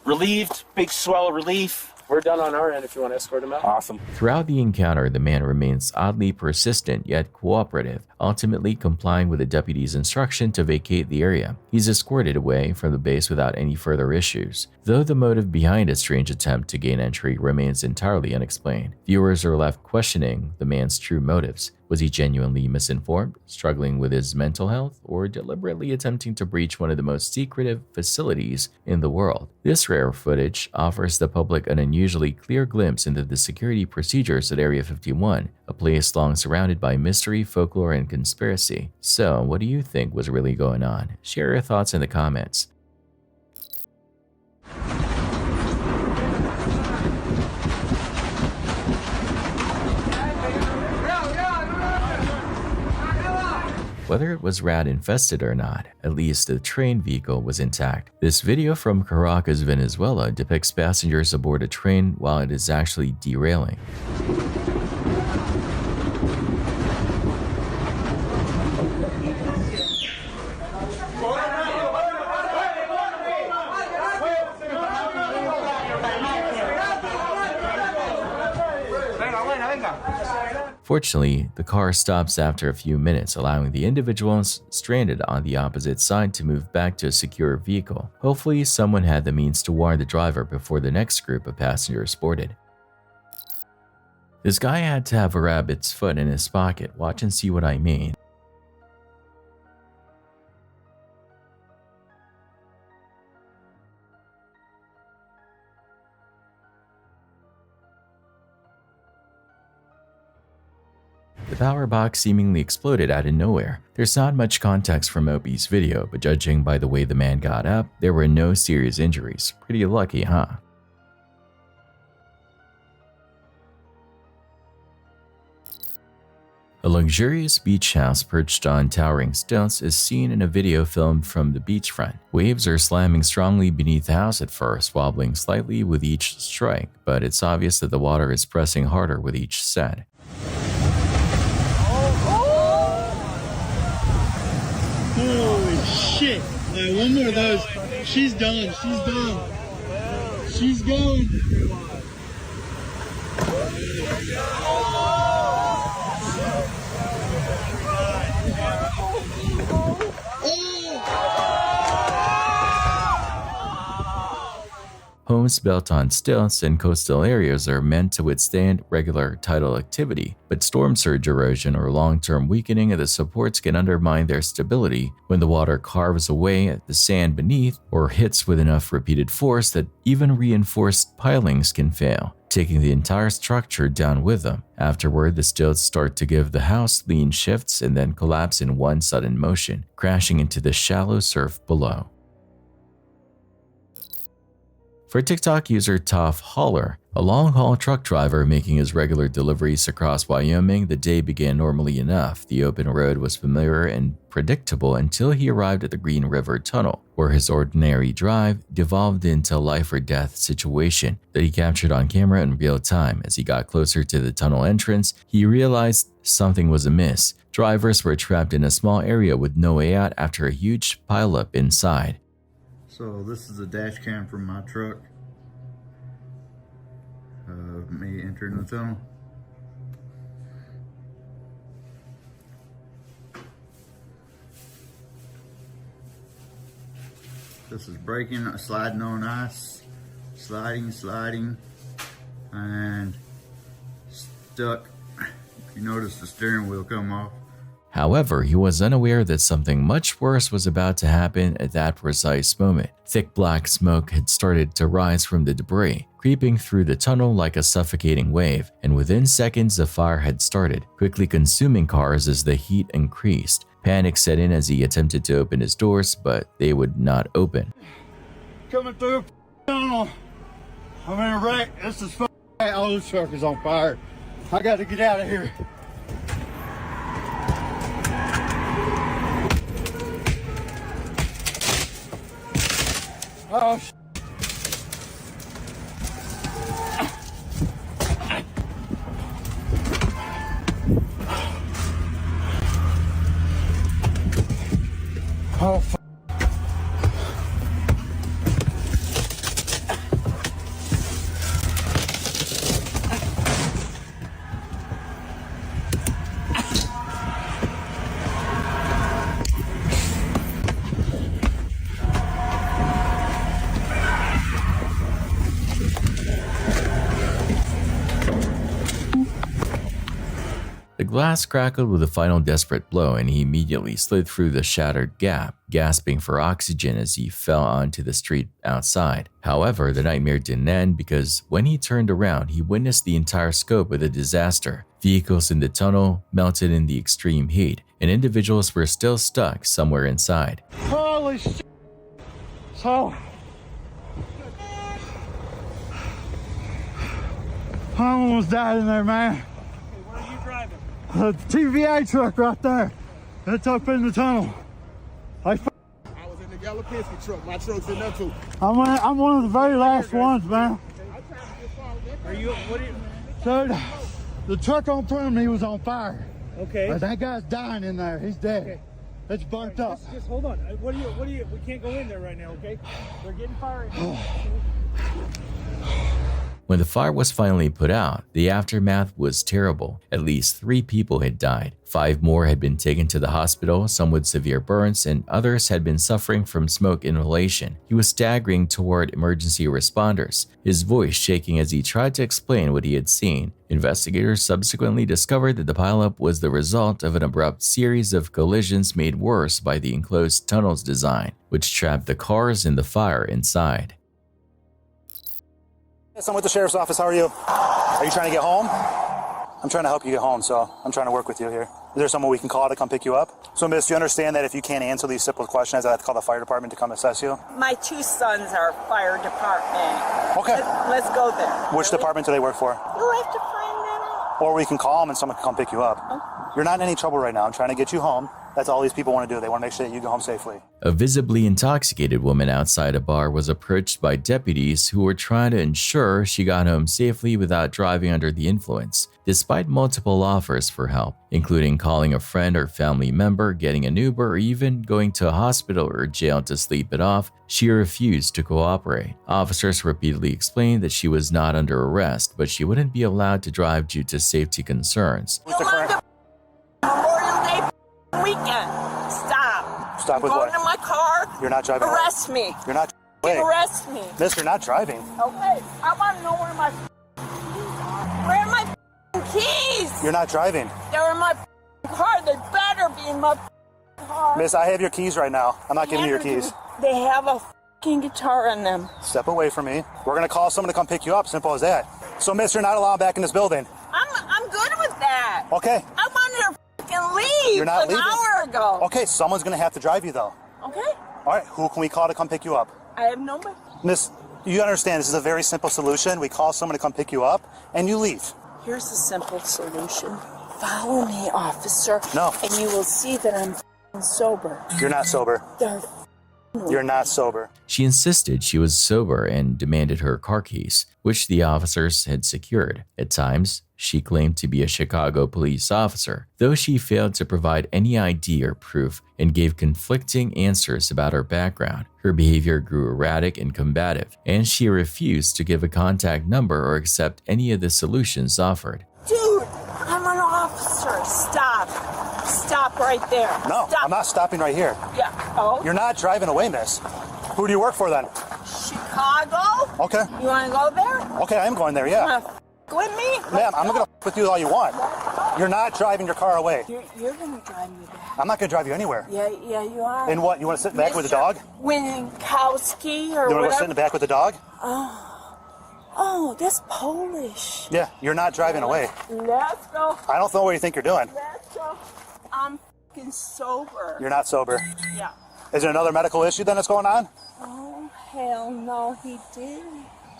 relieved. Big swell of relief. We're done on our end if you want to escort him out. Awesome. Throughout the encounter, the man remains oddly persistent yet cooperative, ultimately complying with the deputy's instruction to vacate the area. He's escorted away from the base without any further issues, though the motive behind a strange attempt to gain entry remains entirely unexplained. Viewers are left questioning the man's true motives. Was he genuinely misinformed, struggling with his mental health, or deliberately attempting to breach one of the most secretive facilities in the world? This rare footage offers the public an unusually clear glimpse into the security procedures at Area 51, a place long surrounded by mystery, folklore, and conspiracy. So, what do you think was really going on? Share your thoughts in the comments. Whether it was rat infested or not, at least the train vehicle was intact. This video from Caracas, Venezuela depicts passengers aboard a train while it is actually derailing. Fortunately, the car stops after a few minutes, allowing the individuals stranded on the opposite side to move back to a secure vehicle. Hopefully, someone had the means to warn the driver before the next group of passengers boarded. This guy had to have a rabbit's foot in his pocket. Watch and see what I mean. The power box seemingly exploded out of nowhere. There's not much context from Opie's video, but judging by the way the man got up, there were no serious injuries. Pretty lucky, huh? A luxurious beach house perched on towering stilts is seen in a video filmed from the beachfront. Waves are slamming strongly beneath the house at first, wobbling slightly with each strike, but it's obvious that the water is pressing harder with each set. Holy shit. Like, one more of those. She's done. She's done. She's going. Homes built on stilts in coastal areas are meant to withstand regular tidal activity, but storm surge erosion or long-term weakening of the supports can undermine their stability when the water carves away at the sand beneath or hits with enough repeated force that even reinforced pilings can fail, taking the entire structure down with them. Afterward, the stilts start to give the house lean shifts and then collapse in one sudden motion, crashing into the shallow surf below. For TikTok user Tough Hauler, a long-haul truck driver making his regular deliveries across Wyoming, the day began normally enough. The open road was familiar and predictable until he arrived at the Green River Tunnel, where his ordinary drive devolved into a life-or-death situation that he captured on camera in real time. As he got closer to the tunnel entrance, he realized something was amiss. Drivers were trapped in a small area with no way out after a huge pileup inside. So this is a dash cam from my truck of me entering the tunnel. This is braking, sliding on ice, sliding, and stuck. You notice the steering wheel come off. However, he was unaware that something much worse was about to happen at that precise moment. Thick black smoke had started to rise from the debris, creeping through the tunnel like a suffocating wave, and within seconds the fire had started, quickly consuming cars as the heat increased. Panic set in as he attempted to open his doors, but they would not open. Coming through the tunnel. I'm in a wreck. This is all this truck is on fire. I got to get out of here. Oh, oh, The glass crackled with a final desperate blow, and he immediately slid through the shattered gap, gasping for oxygen as he fell onto the street outside. However, the nightmare didn't end, because when he turned around, he witnessed the entire scope of the disaster. Vehicles in the tunnel melted in the extreme heat, and individuals were still stuck somewhere inside. holy shit. So, I almost died in there, man. Where are you driving? The TVA truck right there. It's up in the tunnel. I was in the yellow Penske truck. My truck's in there too. I'm one of the very last ones, man. Are you? What are you? So, the truck on front of me was on fire. Okay. But that guy's dying in there. He's dead. Okay. It's burnt up. Just hold on. What are you? We can't go in there right now, okay? They're getting fired. When the fire was finally put out, the aftermath was terrible. At least 3 people had died. 5 more had been taken to the hospital, some with severe burns, and others had been suffering from smoke inhalation. He was staggering toward emergency responders, his voice shaking as he tried to explain what he had seen. Investigators subsequently discovered that the pileup was the result of an abrupt series of collisions made worse by the enclosed tunnel's design, which trapped the cars in the fire inside. Yes, I'm with the sheriff's office. How are you? Are you trying to get home? I'm trying to help you get home, so I'm trying to work with you here. Is there someone we can call to come pick you up? So, miss, do you understand that if you can't answer these simple questions, I have to call the fire department to come assess you? My 2 sons are fire department. Okay. Let's go there. Which department do they work for? You'll have to find that out. Or we can call them and someone can come pick you up. You're not in any trouble right now. I'm trying to get you home. That's all these people want to do. They want to make sure that you go home safely. A visibly intoxicated woman outside a bar was approached by deputies who were trying to ensure she got home safely without driving under the influence, despite multiple offers for help, including calling a friend or family member, getting an Uber, or even going to a hospital or jail to sleep it off. She refused to cooperate. Officers repeatedly explained that she was not under arrest, but she wouldn't be allowed to drive due to safety concerns. Memorial Day weekend. Stop. Stop with Go what? into my car. You're not driving. Arrest me. You're not. Wait. Arrest me. Miss, you're not driving. Okay. I want to know where my keys are. Where are my keys? You're not driving. They're in my car. They better be in my car. Miss, I have your keys right now. I'm not giving you your keys. They have a guitar in them. Step away from me. We're going to call someone to come pick you up. Simple as that. So, miss, you're not allowed back in this building. I'm good with that. Okay. I wanted to leave You're not leaving. an hour ago. Okay, someone's going to have to drive you, though. Okay. All right, who can we call to come pick you up? I have nobody. Miss, you understand this is a very simple solution. We call someone to come pick you up, and you leave. Here's the simple solution. Follow me, officer. No. And you will see that I'm sober. You're not sober. You're not sober. She insisted she was sober and demanded her car keys, which the officers had secured. At times, she claimed to be a Chicago police officer, though she failed to provide any ID or proof and gave conflicting answers about her background. Her behavior grew erratic and combative, and she refused to give a contact number or accept any of the solutions offered. Dude, I'm an officer. Stop. Stop right there. No, Stop. I'm not stopping right here. Yeah. Oh. You're not driving away, miss. Who do you work for then? Chicago? Okay. You want to go there? Okay, I am going there, yeah. You want to with me? Ma'am, I'm going to with you all you want. You're not driving your car away. You're going to drive me back. I'm not going to drive you anywhere. Yeah, you are. And what? You want to sit back with the dog? Winkowski or You want to whatever. go sit in the back with the dog? Oh, that's Polish. Yeah, you're not driving away. Let's go. I don't know what you think you're doing. Let's go. I'm fucking sober. You're not sober. Yeah. Is there another medical issue then that's going on? Oh, hell no, he did.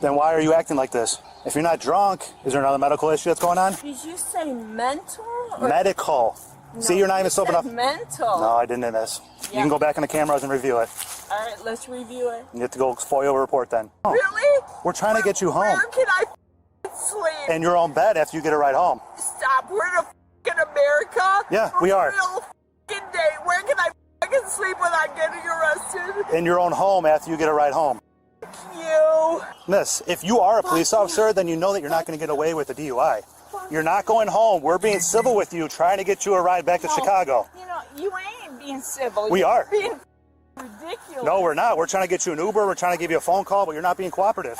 Then why are you acting like this? If you're not drunk, is there another medical issue that's going on? Did you say mental? Or? Medical. No, See, you're not even sober enough. Mental. No, I didn't in this. Yeah. You can go back on the cameras and review it. All right, let's review it. You have to go FOIA report then. Oh. Really? We're trying to get you home. Where can I sleep? In your own bed after you get a ride home. Stop. We're in America? Yeah, we are. Real day. Where can I sleep without getting arrested? In your own home after you get a ride home. You. Miss, if you are a police officer, then you know that you're not going to get away with a DUI. You're not going home. We're being civil with you, trying to get you a ride back to Chicago. You know, you ain't being civil. We are. Being ridiculous. No, we're not. We're trying to get you an Uber. We're trying to give you a phone call, but you're not being cooperative.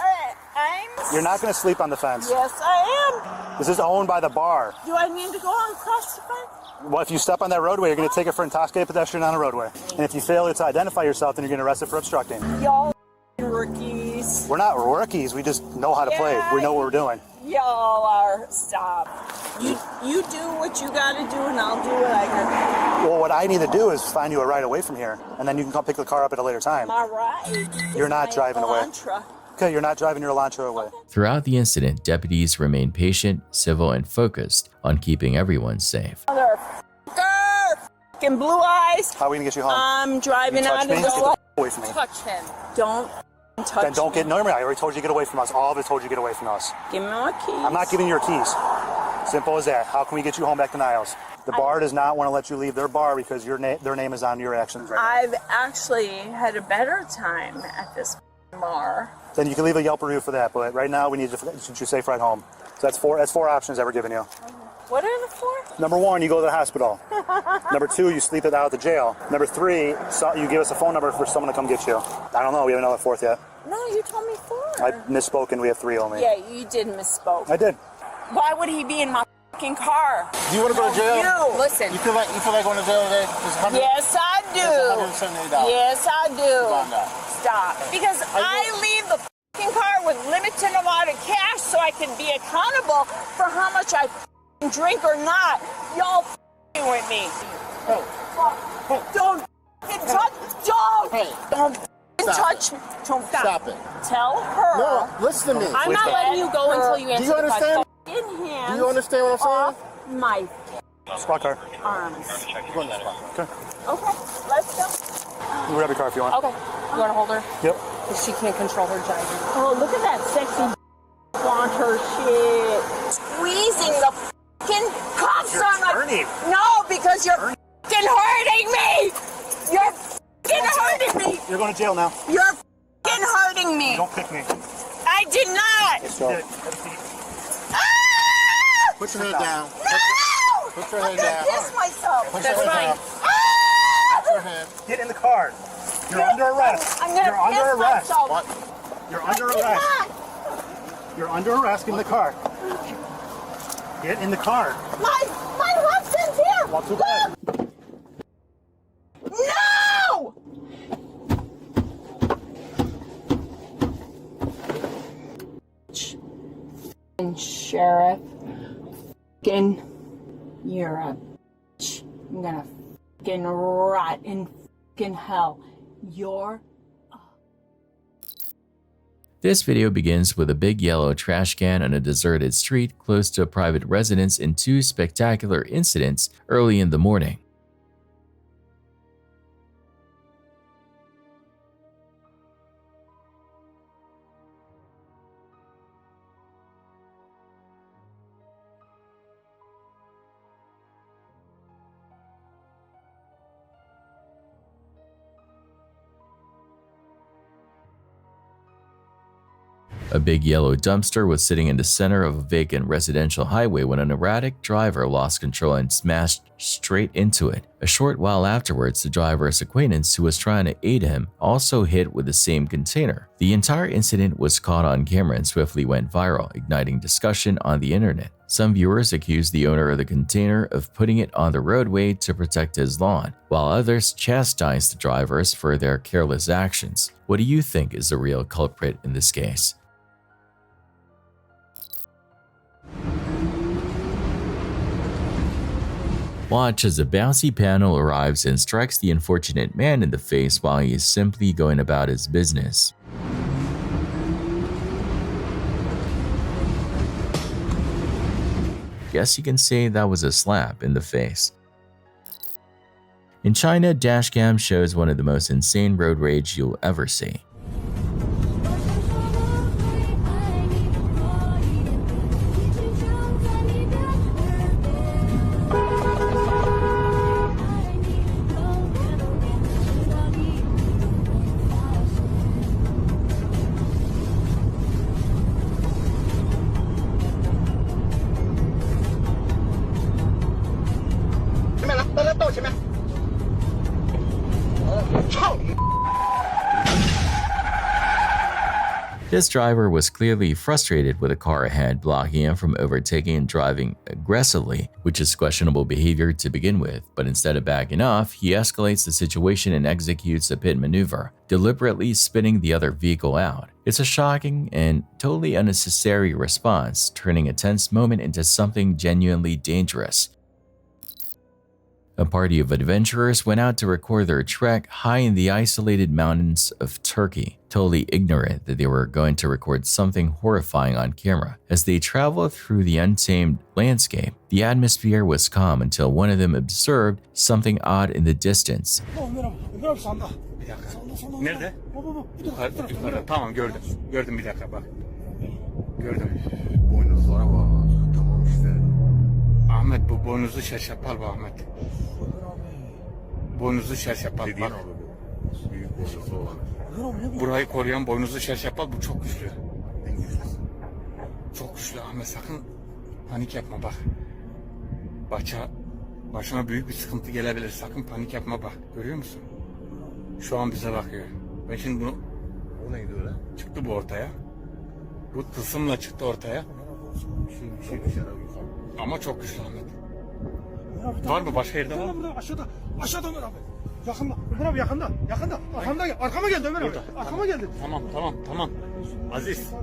You're not going to sleep on the fence. Yes, I am. This is owned by the bar. Do I need to go on across the fence? Well, if you step on that roadway, you're going to take it for intoxicated pedestrian on a roadway. And if you fail to identify yourself, then you're getting arrested for obstructing. Y'all rookies. We're not rookies. We just know how to play. We know what we're doing. Y'all are. Stop. You do what you got to do, and I'll do what I got to do. Well, what I need to do is find you a ride away from here, and then you can come pick the car up at a later time. All right. You're not driving away. Okay, you're not driving your Elantra away. Throughout the incident, deputies remained patient, civil, and focused on keeping everyone safe. Fucking blue eyes. How are we going to get you home? I'm driving You touch out me? of Get the the away from me. Touch him. Don't touch Then don't get, no, I already told you to get away from us. All of us told you to get away from us. Give me my keys. I'm not giving you your keys. Simple as that. How can we get you home back to Niles? The bar does not want to let you leave their bar because their name is on your actions right I've actually had a better time at this bar. now. Then you can leave a Yelp review for that, but right now we need to get you safe ride home. So that's four options that we're giving you. What are the four? Number 1, you go to the hospital. Number 2, you sleep it out at the jail. Number 3, you give us a phone number for someone to come get you. I don't know. We haven't another fourth yet. No, you told me 4. I misspoke and we have 3 only. Yeah, you did misspoke. I did. Why would he be in my fucking car? Do you want to go to jail? You. Listen. You feel like going to jail today? Yes, I do. It's $178. Yes, I do. Stop. Because I leave the fucking car with limited amount of cash so I can be accountable for how much I drink or not. Y'all with me. Hey. Don't touch. Don't. Hey. Don't touch me. Don't Stop it. Tell her. No, listen to me. I'm not letting you go until you answer Do you understand? Yeah. hands. Do you understand what I'm saying? Off my Squad car. arms. Okay. Okay, let's go. You can grab your car if you want. Okay. You want to hold her? Yep. Because she can't control her gyre. Oh, look at that sexy want her shit. Squeezing the fucking cuffs on my... No, because you're fucking hurting me. You're fucking hurting me. You're going to jail now. You're fucking hurting me. Don't pick me. I did not. Let's go. Ah! Put your head down. No! Put your I'm head gonna down. piss myself. Put That's your fine. head down. Ah! Put your head. Get in the car. You're under arrest. I'm gonna You're under piss arrest. myself. What? You're under I did arrest. not. You're under arrest. In the car. Get in the car. My husband's here. Walk to the bed. No! Sheriff, you're a bitch. I'm gonna rot in hell. You're... This video begins with a big yellow trash can on a deserted street close to a private residence and two spectacular incidents early in the morning. A big yellow dumpster was sitting in the center of a vacant residential highway when an erratic driver lost control and smashed straight into it. A short while afterwards, the driver's acquaintance who was trying to aid him also hit with the same container. The entire incident was caught on camera and swiftly went viral, igniting discussion on the internet. Some viewers accused the owner of the container of putting it on the roadway to protect his lawn, while others chastised the drivers for their careless actions. What do you think is the real culprit in this case? Watch as a bouncy panel arrives and strikes the unfortunate man in the face while he is simply going about his business. Guess you can say that was a slap in the face. In China, dashcam shows one of the most insane road rage you'll ever see. This driver was clearly frustrated with a car ahead, blocking him from overtaking and driving aggressively, which is questionable behavior to begin with. But instead of backing off, he escalates the situation and executes a pit maneuver, deliberately spinning the other vehicle out. It's a shocking and totally unnecessary response, turning a tense moment into something genuinely dangerous. A party of adventurers went out to record their trek high in the isolated mountains of Turkey, totally ignorant that they were going to record something horrifying on camera. As they traveled through the untamed landscape, the atmosphere was calm until one of them observed something odd in the distance. Nerede? Yukarıda. Tamam gördüm. Gördüm bir dakika bak. Gördüm. Boynuzlara bak. Tamam işte. Ahmet bu boynuzlu şerşapal bu Ahmet. Boynuzlu şerşapal bak. Büyük boynuzlu olan. Burayı koruyan boynuzlu şerşapal bu çok güçlü. Çok güçlü Ahmet, sakın panik yapma bak. Başına büyük bir sıkıntı gelebilir, sakın panik yapma bak. Görüyor musun? Şu an bize bakıyor. Ben şimdi bunu... O neydi öyle? Çıktı bu ortaya. Bu tılsımla çıktı ortaya. Ama çok güçlü Ahmet. Var mı? Başka yerde var mı? Aşağıda Ömer abi. Yakında. Ömer abi yakında. Arkama geldi Ömer abi. Arkama geldi. Tamam. Aziz.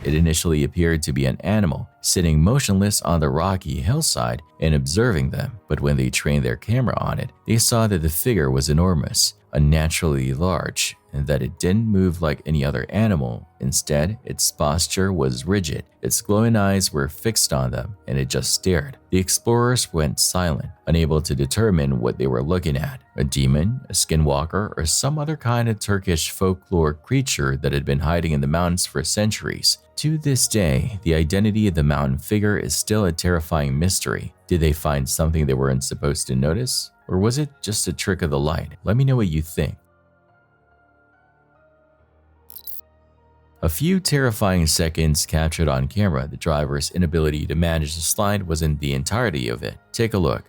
It initially appeared to be an animal, sitting motionless on the rocky hillside and observing them, but when they trained their camera on it, they saw that the figure was enormous, unnaturally large, and that it didn't move like any other animal. Instead, its posture was rigid, its glowing eyes were fixed on them, and it just stared. The explorers went silent, unable to determine what they were looking at: a demon, a skinwalker, or some other kind of Turkish folklore creature that had been hiding in the mountains for centuries. To this day, the identity of the mountain figure is still a terrifying mystery. Did they find something they weren't supposed to notice? Or was it just a trick of the light? Let me know what you think. A few terrifying seconds captured on camera. The driver's inability to manage the slide wasn't the entirety of it. Take a look.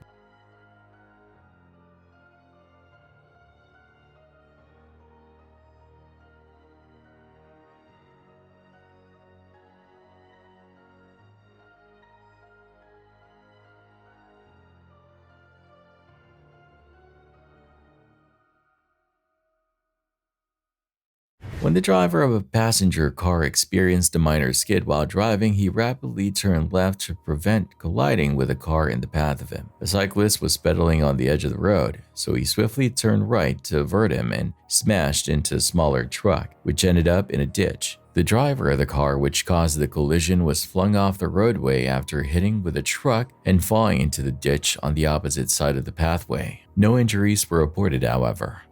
When the driver of a passenger car experienced a minor skid while driving, he rapidly turned left to prevent colliding with a car in the path of him. A cyclist was pedaling on the edge of the road, so he swiftly turned right to avert him and smashed into a smaller truck, which ended up in a ditch. The driver of the car which caused the collision was flung off the roadway after hitting with a truck and falling into the ditch on the opposite side of the pathway. No injuries were reported, however.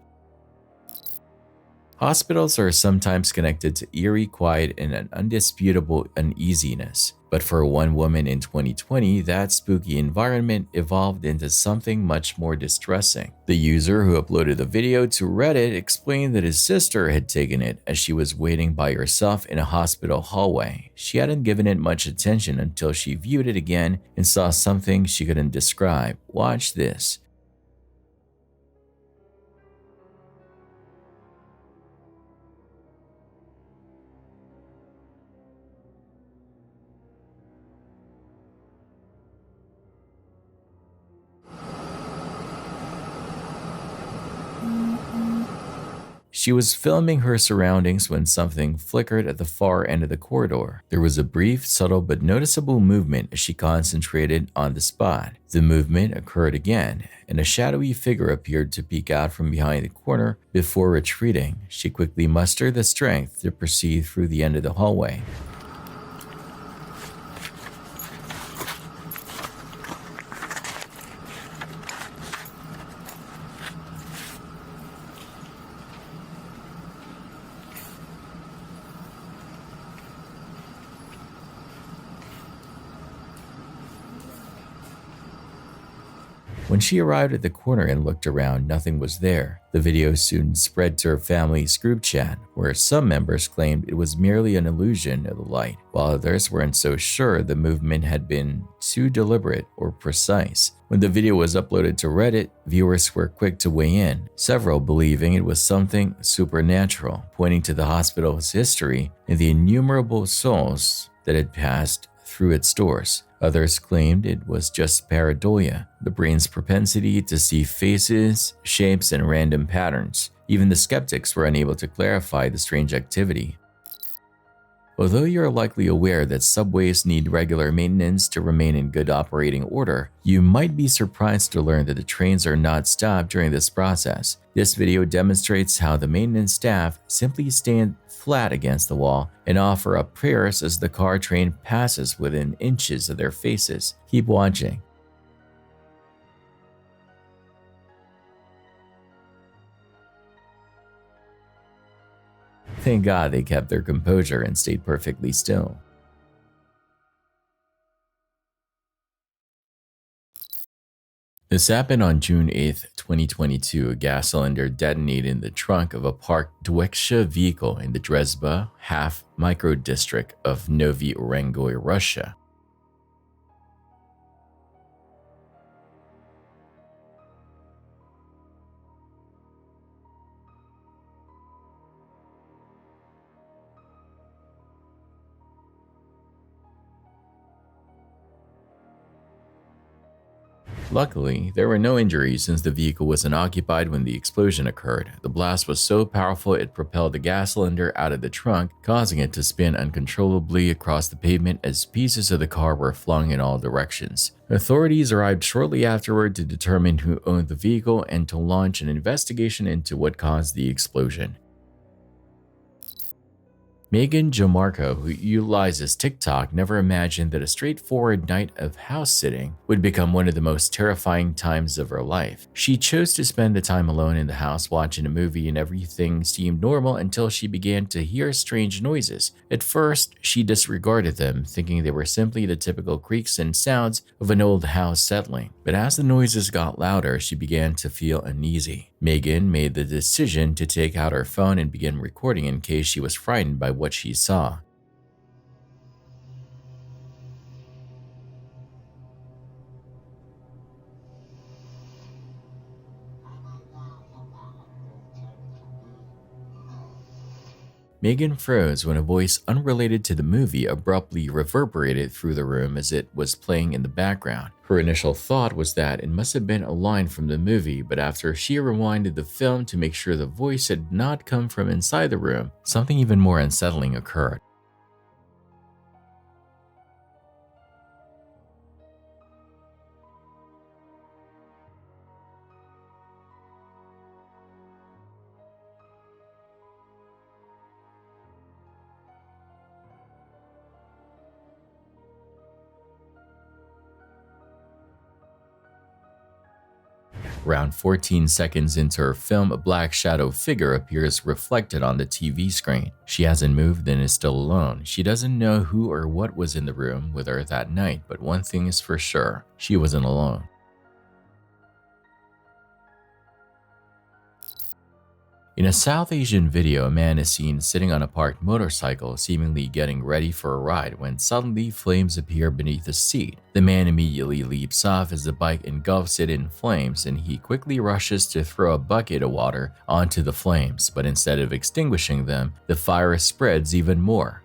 Hospitals are sometimes connected to eerie quiet and an undisputable uneasiness. But for one woman in 2020, that spooky environment evolved into something much more distressing. The user who uploaded the video to Reddit explained that his sister had taken it as she was waiting by herself in a hospital hallway. She hadn't given it much attention until she viewed it again and saw something she couldn't describe. Watch this. She was filming her surroundings when something flickered at the far end of the corridor. There was a brief, subtle but noticeable movement as she concentrated on the spot. The movement occurred again, and a shadowy figure appeared to peek out from behind the corner before retreating. She quickly mustered the strength to proceed through the end of the hallway. When she arrived at the corner and looked around, nothing was there. The video soon spread to her family's group chat, where some members claimed it was merely an illusion of the light, while others weren't so sure the movement had been too deliberate or precise. When the video was uploaded to Reddit, viewers were quick to weigh in, several believing it was something supernatural, pointing to the hospital's history and the innumerable souls that had passed through its doors. Others claimed it was just pareidolia, the brain's propensity to see faces, shapes, and random patterns. Even the skeptics were unable to clarify the strange activity. Although you are likely aware that subways need regular maintenance to remain in good operating order, you might be surprised to learn that the trains are not stopped during this process. This video demonstrates how the maintenance staff simply stand flat against the wall and offer up prayers as the car train passes within inches of their faces. Keep watching. Thank God they kept their composure and stayed perfectly still. This happened on June 8, 2022. A gas cylinder detonated in the trunk of a parked Dweksha vehicle in the Dresba half microdistrict of Novi Urengoy, Russia. Luckily, there were no injuries since the vehicle was unoccupied when the explosion occurred. The blast was so powerful it propelled the gas cylinder out of the trunk, causing it to spin uncontrollably across the pavement as pieces of the car were flung in all directions. Authorities arrived shortly afterward to determine who owned the vehicle and to launch an investigation into what caused the explosion. Megan Jamarco, who utilizes TikTok, never imagined that a straightforward night of house sitting would become one of the most terrifying times of her life. She chose to spend the time alone in the house watching a movie, and everything seemed normal until she began to hear strange noises. At first, she disregarded them, thinking they were simply the typical creaks and sounds of an old house settling. But as the noises got louder, she began to feel uneasy. Megan made the decision to take out her phone and begin recording in case she was frightened by what she saw. Megan froze when a voice unrelated to the movie abruptly reverberated through the room as it was playing in the background. Her initial thought was that it must have been a line from the movie, but after she rewinded the film to make sure the voice had not come from inside the room, something even more unsettling occurred. Around 14 seconds into her film, a black shadow figure appears reflected on the TV screen. She hasn't moved and is still alone. She doesn't know who or what was in the room with her that night, but one thing is for sure, she wasn't alone. In a South Asian video, a man is seen sitting on a parked motorcycle, seemingly getting ready for a ride, when suddenly flames appear beneath the seat. The man immediately leaps off as the bike engulfs it in flames, and he quickly rushes to throw a bucket of water onto the flames, but instead of extinguishing them, the fire spreads even more.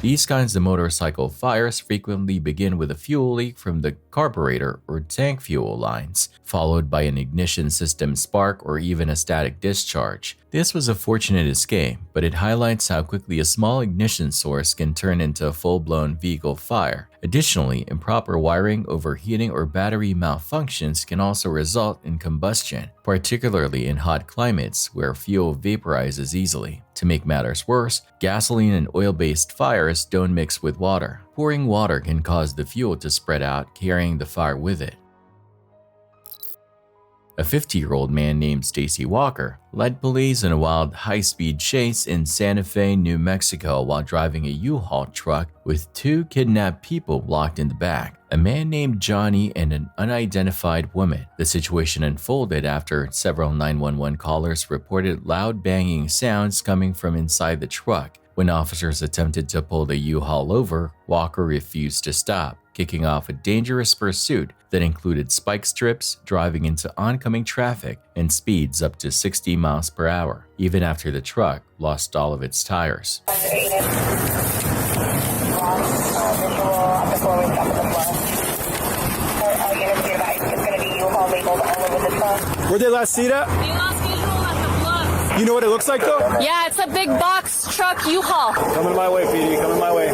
These kinds of motorcycle fires frequently begin with a fuel leak from the carburetor or tank fuel lines, followed by an ignition system spark or even a static discharge. This was a fortunate escape, but it highlights how quickly a small ignition source can turn into a full-blown vehicle fire. Additionally, improper wiring, overheating, or battery malfunctions can also result in combustion, particularly in hot climates where fuel vaporizes easily. To make matters worse, gasoline and oil-based fires don't mix with water. Pouring water can cause the fuel to spread out, carrying the fire with it. A 50-year-old man named Stacy Walker led police in a wild high-speed chase in Santa Fe, New Mexico while driving a U-Haul truck with two kidnapped people locked in the back, a man named Johnny and an unidentified woman. The situation unfolded after several 911 callers reported loud banging sounds coming from inside the truck. When officers attempted to pull the U-Haul over, Walker refused to stop, kicking off a dangerous pursuit that included spike strips, driving into oncoming traffic, and speeds up to 60 miles per hour, even after the truck lost all of its tires. Where'd they last see that? They lost visual at the Bluffs. You know what it looks like, though? Yeah, it's a big box truck U-Haul. Coming my way, PD. Coming my way.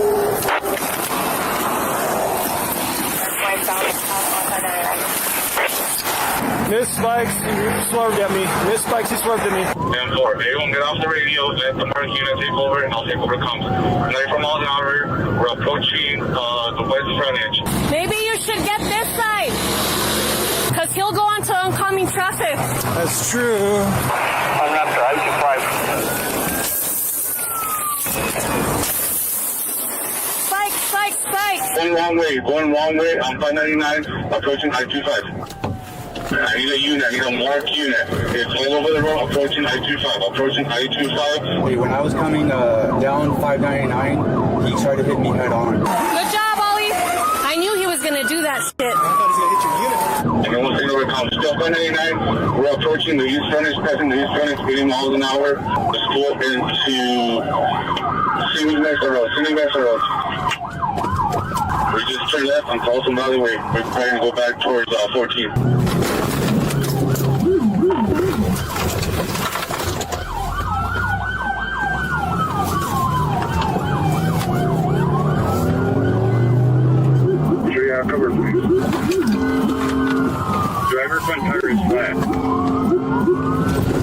Miss Spikes, he swerved at me. Miss Spikes, he swerved at me. 10-4. Everyone get off the radio. Let the park unit take over, and I'll take over comms. 94 miles an hour. We're approaching the west front edge. Maybe you should get this side, because he'll go onto oncoming traffic. That's true. I'm not sure. I'm surprised. Spike. Going wrong way. I'm 599, approaching I-25. I need a unit. I need a marked unit. It's all over the road, approaching I-25. Approaching I-25. Wait, when I was coming down 599, he tried to hit me head on. Good job, Ollie. I knew he was going to do that shit. I thought he was going to hit your unit. And then we'll take over comms. Still 599. We're approaching the east frontage, passing the east frontage, 80 miles an hour. Let's go into Cindy Mesa Road. We just turned left on Carlson Valley Way. We're trying to go back towards 14. Sure, yeah, cover, please. Driver front tire is flat.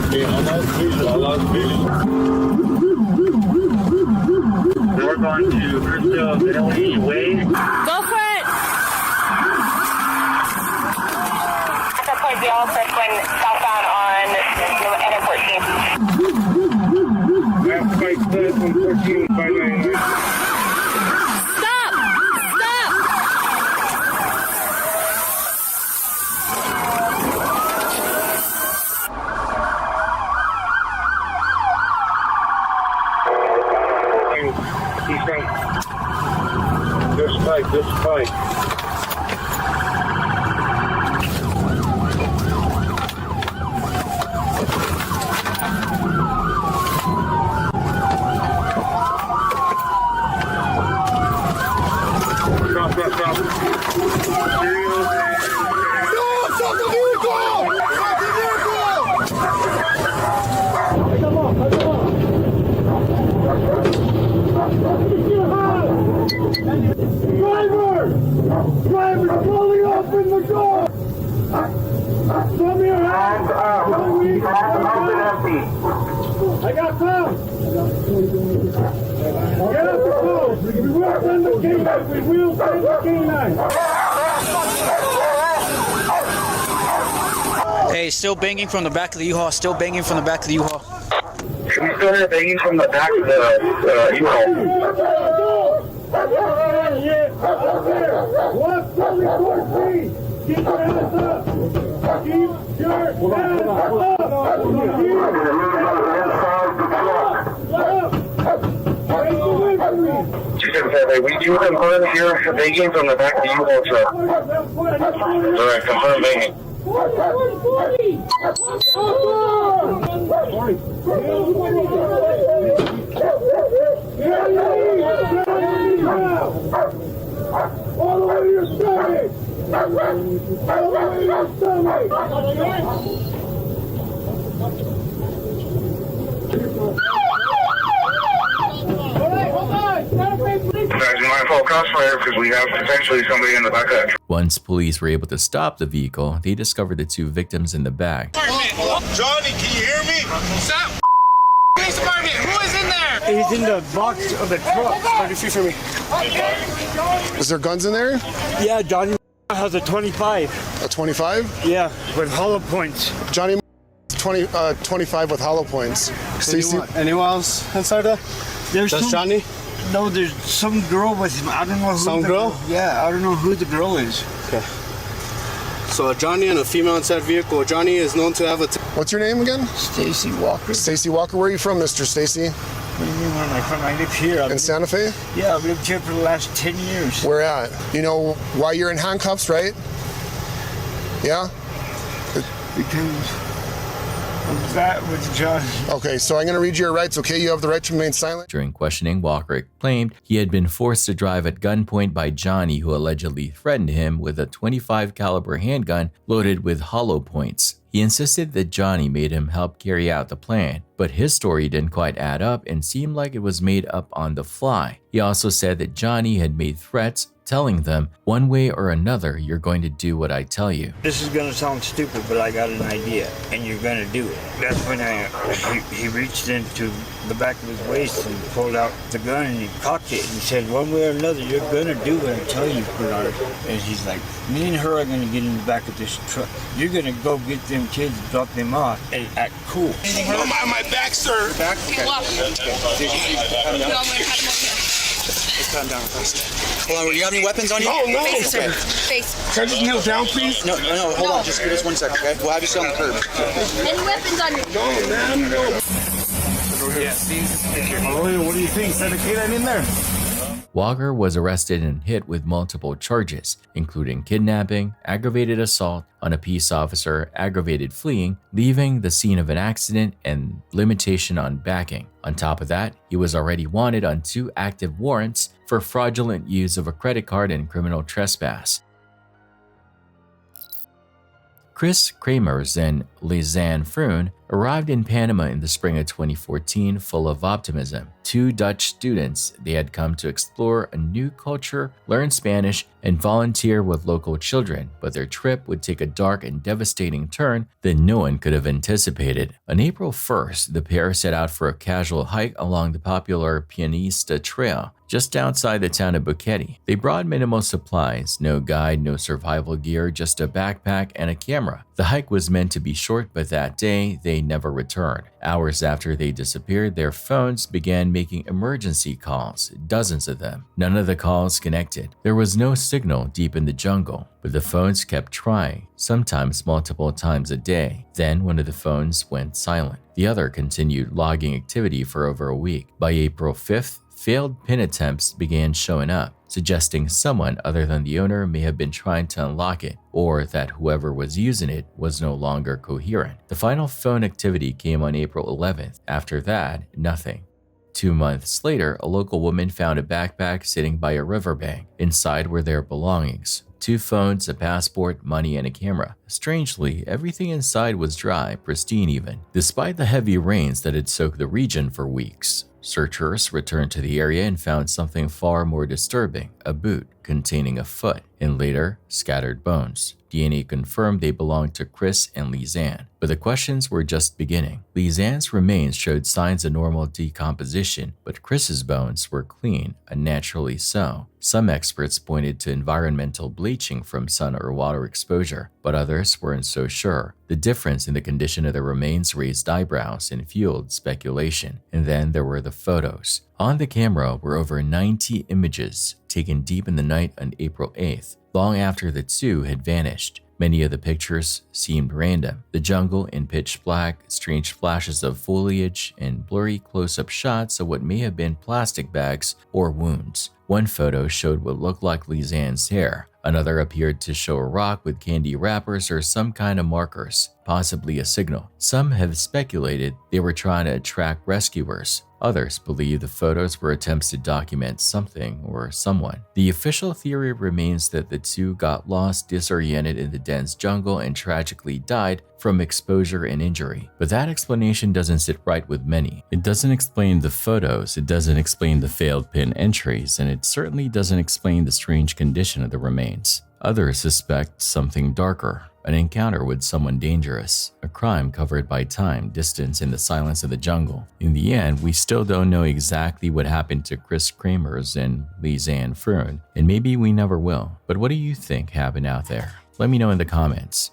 Okay, I lost visual. We're going to Crystal Valley Way. Go for it. At that point, we all start going southbound on NM14. Left spike split from 14 599. Stop. He's right. This spike. Stop. Stop the vehicle! Stop the vehicle! Come on. Driver, slowly open the door! Show me your hands! I got some! Get up the clothes! We will send the K9! We will send the K9! Hey, still banging from the back of the U-Haul. Still banging from the back of the U-Haul. We still hear banging from the back of the U-Haul. Left only 14! Keep your hands up! Keep your hands up! We do confirm here banging from the back of the U-Haul truck. Alright, confirm banging. All the way to your stomach! All the way to your stomach! Guys, you mind if I'll crossfire because we have potentially somebody in the back of that truck. Once police were able to stop the vehicle, they discovered the two victims in the back. Johnny, can you hear me? Stop! Police department, who is in there? He's in the box of the truck. Try to see for me. Is there guns in there? Yeah, Johnny has a 25. A 25? Yeah, with hollow points. Johnny 25 with hollow points. Stacy? Anyone else inside there? That's Johnny? No, there's some girl with him. I don't know who. Some girl? Yeah, I don't know who the girl is. Okay. So a Johnny and a female inside vehicle. Johnny is known to have a... What's your name again? Stacy Walker. Stacy Walker. Where are you from, Mr. Stacy? What do you mean where am I from? I live here. In Santa Fe? Yeah, I've lived here for the last 10 years. Where at? You know why you're in handcuffs, right? Yeah? Because of that with Johnny. Okay, so I'm going to read you your rights, okay? You have the right to remain silent. During questioning, Walker claimed he had been forced to drive at gunpoint by Johnny, who allegedly threatened him with a .25 caliber handgun loaded with hollow points. He insisted that Johnny made him help carry out the plan, but his story didn't quite add up and seemed like it was made up on the fly. He also said that Johnny had made threats, telling them, "One way or another, you're going to do what I tell you." This is gonna sound stupid, but I got an idea, and you're gonna do it. That's when he reached into the back of his waist and pulled out the gun and he cocked it and said, "One way or another, you're gonna do what I tell you, Bernard." And he's like, "Me and her are gonna get in the back of this truck. You're gonna go get them kids, drop them off, and act cool." On my back, sir. Back? Calm down first. Hold on, you have any weapons on you? No, no. Face, Okay. Face. Can I just kneel down, please? No, hold on, just give us 1 second, okay? We'll have you sit on the curb. Any weapons on you? No, man, no. What do you think? Send a canine in there? Walker was arrested and hit with multiple charges, including kidnapping, aggravated assault on a peace officer, aggravated fleeing, leaving the scene of an accident, and limitation on backing. On top of that, he was already wanted on 2 active warrants for fraudulent use of a credit card and criminal trespass. Chris Kramers and Lisanne Froon arrived in Panama in the spring of 2014 full of optimism. 2 Dutch students, they had come to explore a new culture, learn Spanish, and volunteer with local children, but their trip would take a dark and devastating turn that no one could have anticipated. On April 1st, the pair set out for a casual hike along the popular Pianista Trail, just outside the town of Buquete. They brought minimal supplies, no guide, no survival gear, just a backpack and a camera. The hike was meant to be short, but that day, they never returned. Hours after they disappeared, their phones began making emergency calls, dozens of them. None of the calls connected. There was no signal deep in the jungle, but the phones kept trying, sometimes multiple times a day. Then one of the phones went silent. The other continued logging activity for over a week. By April 5th, failed PIN attempts began showing up, suggesting someone other than the owner may have been trying to unlock it, or that whoever was using it was no longer coherent. The final phone activity came on April 11th. After that, nothing. 2 months later, a local woman found a backpack sitting by a riverbank. Inside were their belongings: 2 phones, a passport, money, and a camera. Strangely, everything inside was dry, pristine even, despite the heavy rains that had soaked the region for weeks. Searchers returned to the area and found something far more disturbing: a boot containing a foot, and later, scattered bones. DNA confirmed they belonged to Chris and Lisanne, but the questions were just beginning. Lisanne's remains showed signs of normal decomposition, but Chris's bones were clean, unnaturally so. Some experts pointed to environmental bleaching from sun or water exposure, but others weren't so sure. The difference in the condition of the remains raised eyebrows and fueled speculation. And then there were the photos. On the camera were over 90 images taken deep in the night on April 8th, long after the 2 had vanished. Many of the pictures seemed random: the jungle in pitch black, strange flashes of foliage, and blurry close-up shots of what may have been plastic bags or wounds. One photo showed what looked like Lisanne's hair. Another appeared to show a rock with candy wrappers or some kind of markers, possibly a signal. Some have speculated they were trying to attract rescuers. Others believe the photos were attempts to document something or someone. The official theory remains that the 2 got lost, disoriented in the dense jungle, and tragically died from exposure and injury. But that explanation doesn't sit right with many. It doesn't explain the photos, it doesn't explain the failed PIN entries, and it certainly doesn't explain the strange condition of the remains. Others suspect something darker: an encounter with someone dangerous, a crime covered by time, distance, and the silence of the jungle. In the end, we still don't know exactly what happened to Chris Kramers and Lisanne Froon, and maybe we never will. But what do you think happened out there? Let me know in the comments.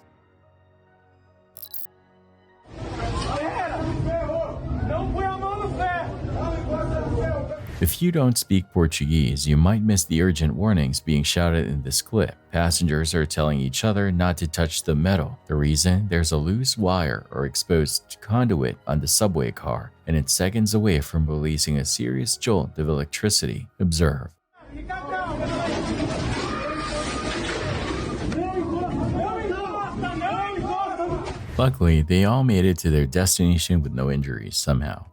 If you don't speak Portuguese, you might miss the urgent warnings being shouted in this clip. Passengers are telling each other not to touch the metal. The reason? There's a loose wire or exposed conduit on the subway car, and it's seconds away from releasing a serious jolt of electricity. Observe. Luckily, they all made it to their destination with no injuries somehow.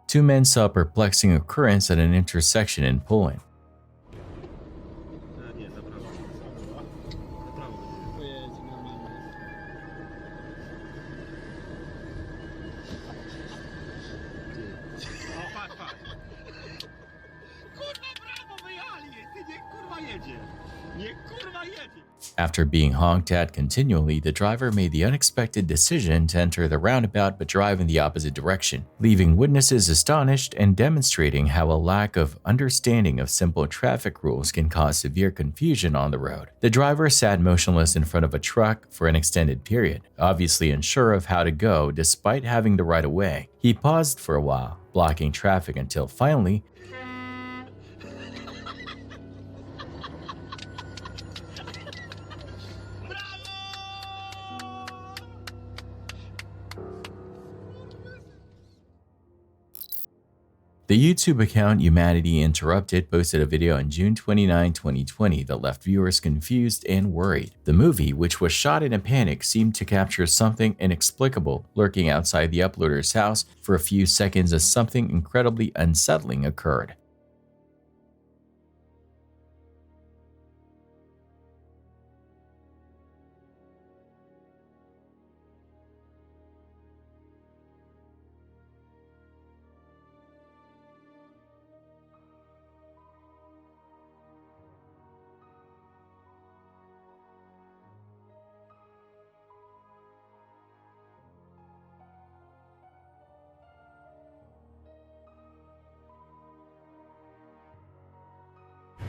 2 men saw a perplexing occurrence at an intersection in Poland. After being honked at continually, the driver made the unexpected decision to enter the roundabout but drive in the opposite direction, leaving witnesses astonished and demonstrating how a lack of understanding of simple traffic rules can cause severe confusion on the road. The driver sat motionless in front of a truck for an extended period, obviously unsure of how to go despite having the right of way. He paused for a while, blocking traffic until finally, the YouTube account Humanity Interrupted posted a video on June 29, 2020 that left viewers confused and worried. The movie, which was shot in a panic, seemed to capture something inexplicable lurking outside the uploader's house for a few seconds as something incredibly unsettling occurred.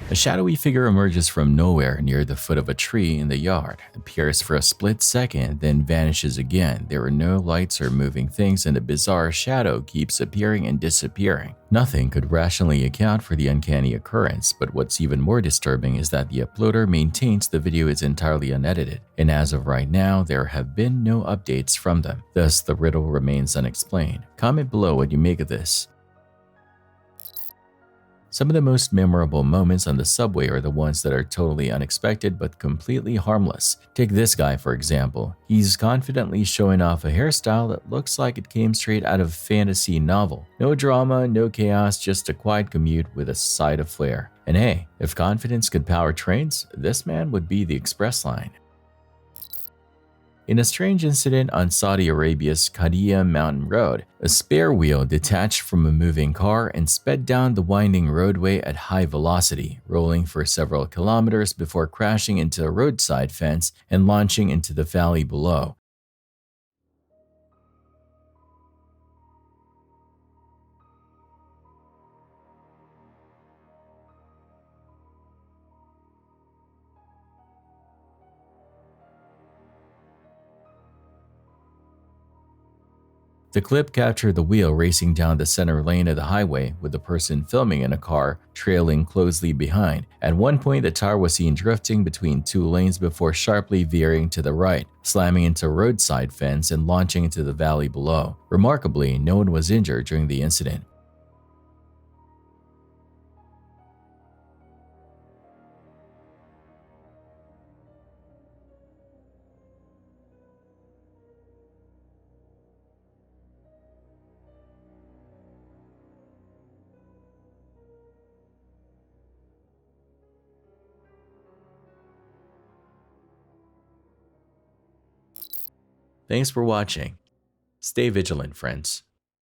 A shadowy figure emerges from nowhere near the foot of a tree in the yard, appears for a split second, then vanishes again. There are no lights or moving things, and a bizarre shadow keeps appearing and disappearing. Nothing could rationally account for the uncanny occurrence, but what's even more disturbing is that the uploader maintains the video is entirely unedited, and as of right now, there have been no updates from them. Thus, the riddle remains unexplained. Comment below what you make of this. Some of the most memorable moments on the subway are the ones that are totally unexpected but completely harmless. Take this guy for example. He's confidently showing off a hairstyle that looks like it came straight out of a fantasy novel. No drama, no chaos, just a quiet commute with a side of flair. And hey, if confidence could power trains, this man would be the express line. In a strange incident on Saudi Arabia's Qadiyah Mountain Road, a spare wheel detached from a moving car and sped down the winding roadway at high velocity, rolling for several kilometers before crashing into a roadside fence and launching into the valley below. The clip captured the wheel racing down the center lane of the highway with the person filming in a car trailing closely behind. At one point, the tire was seen drifting between two lanes before sharply veering to the right, slamming into a roadside fence and launching into the valley below. Remarkably, no one was injured during the incident. Thanks for watching. Stay vigilant, friends.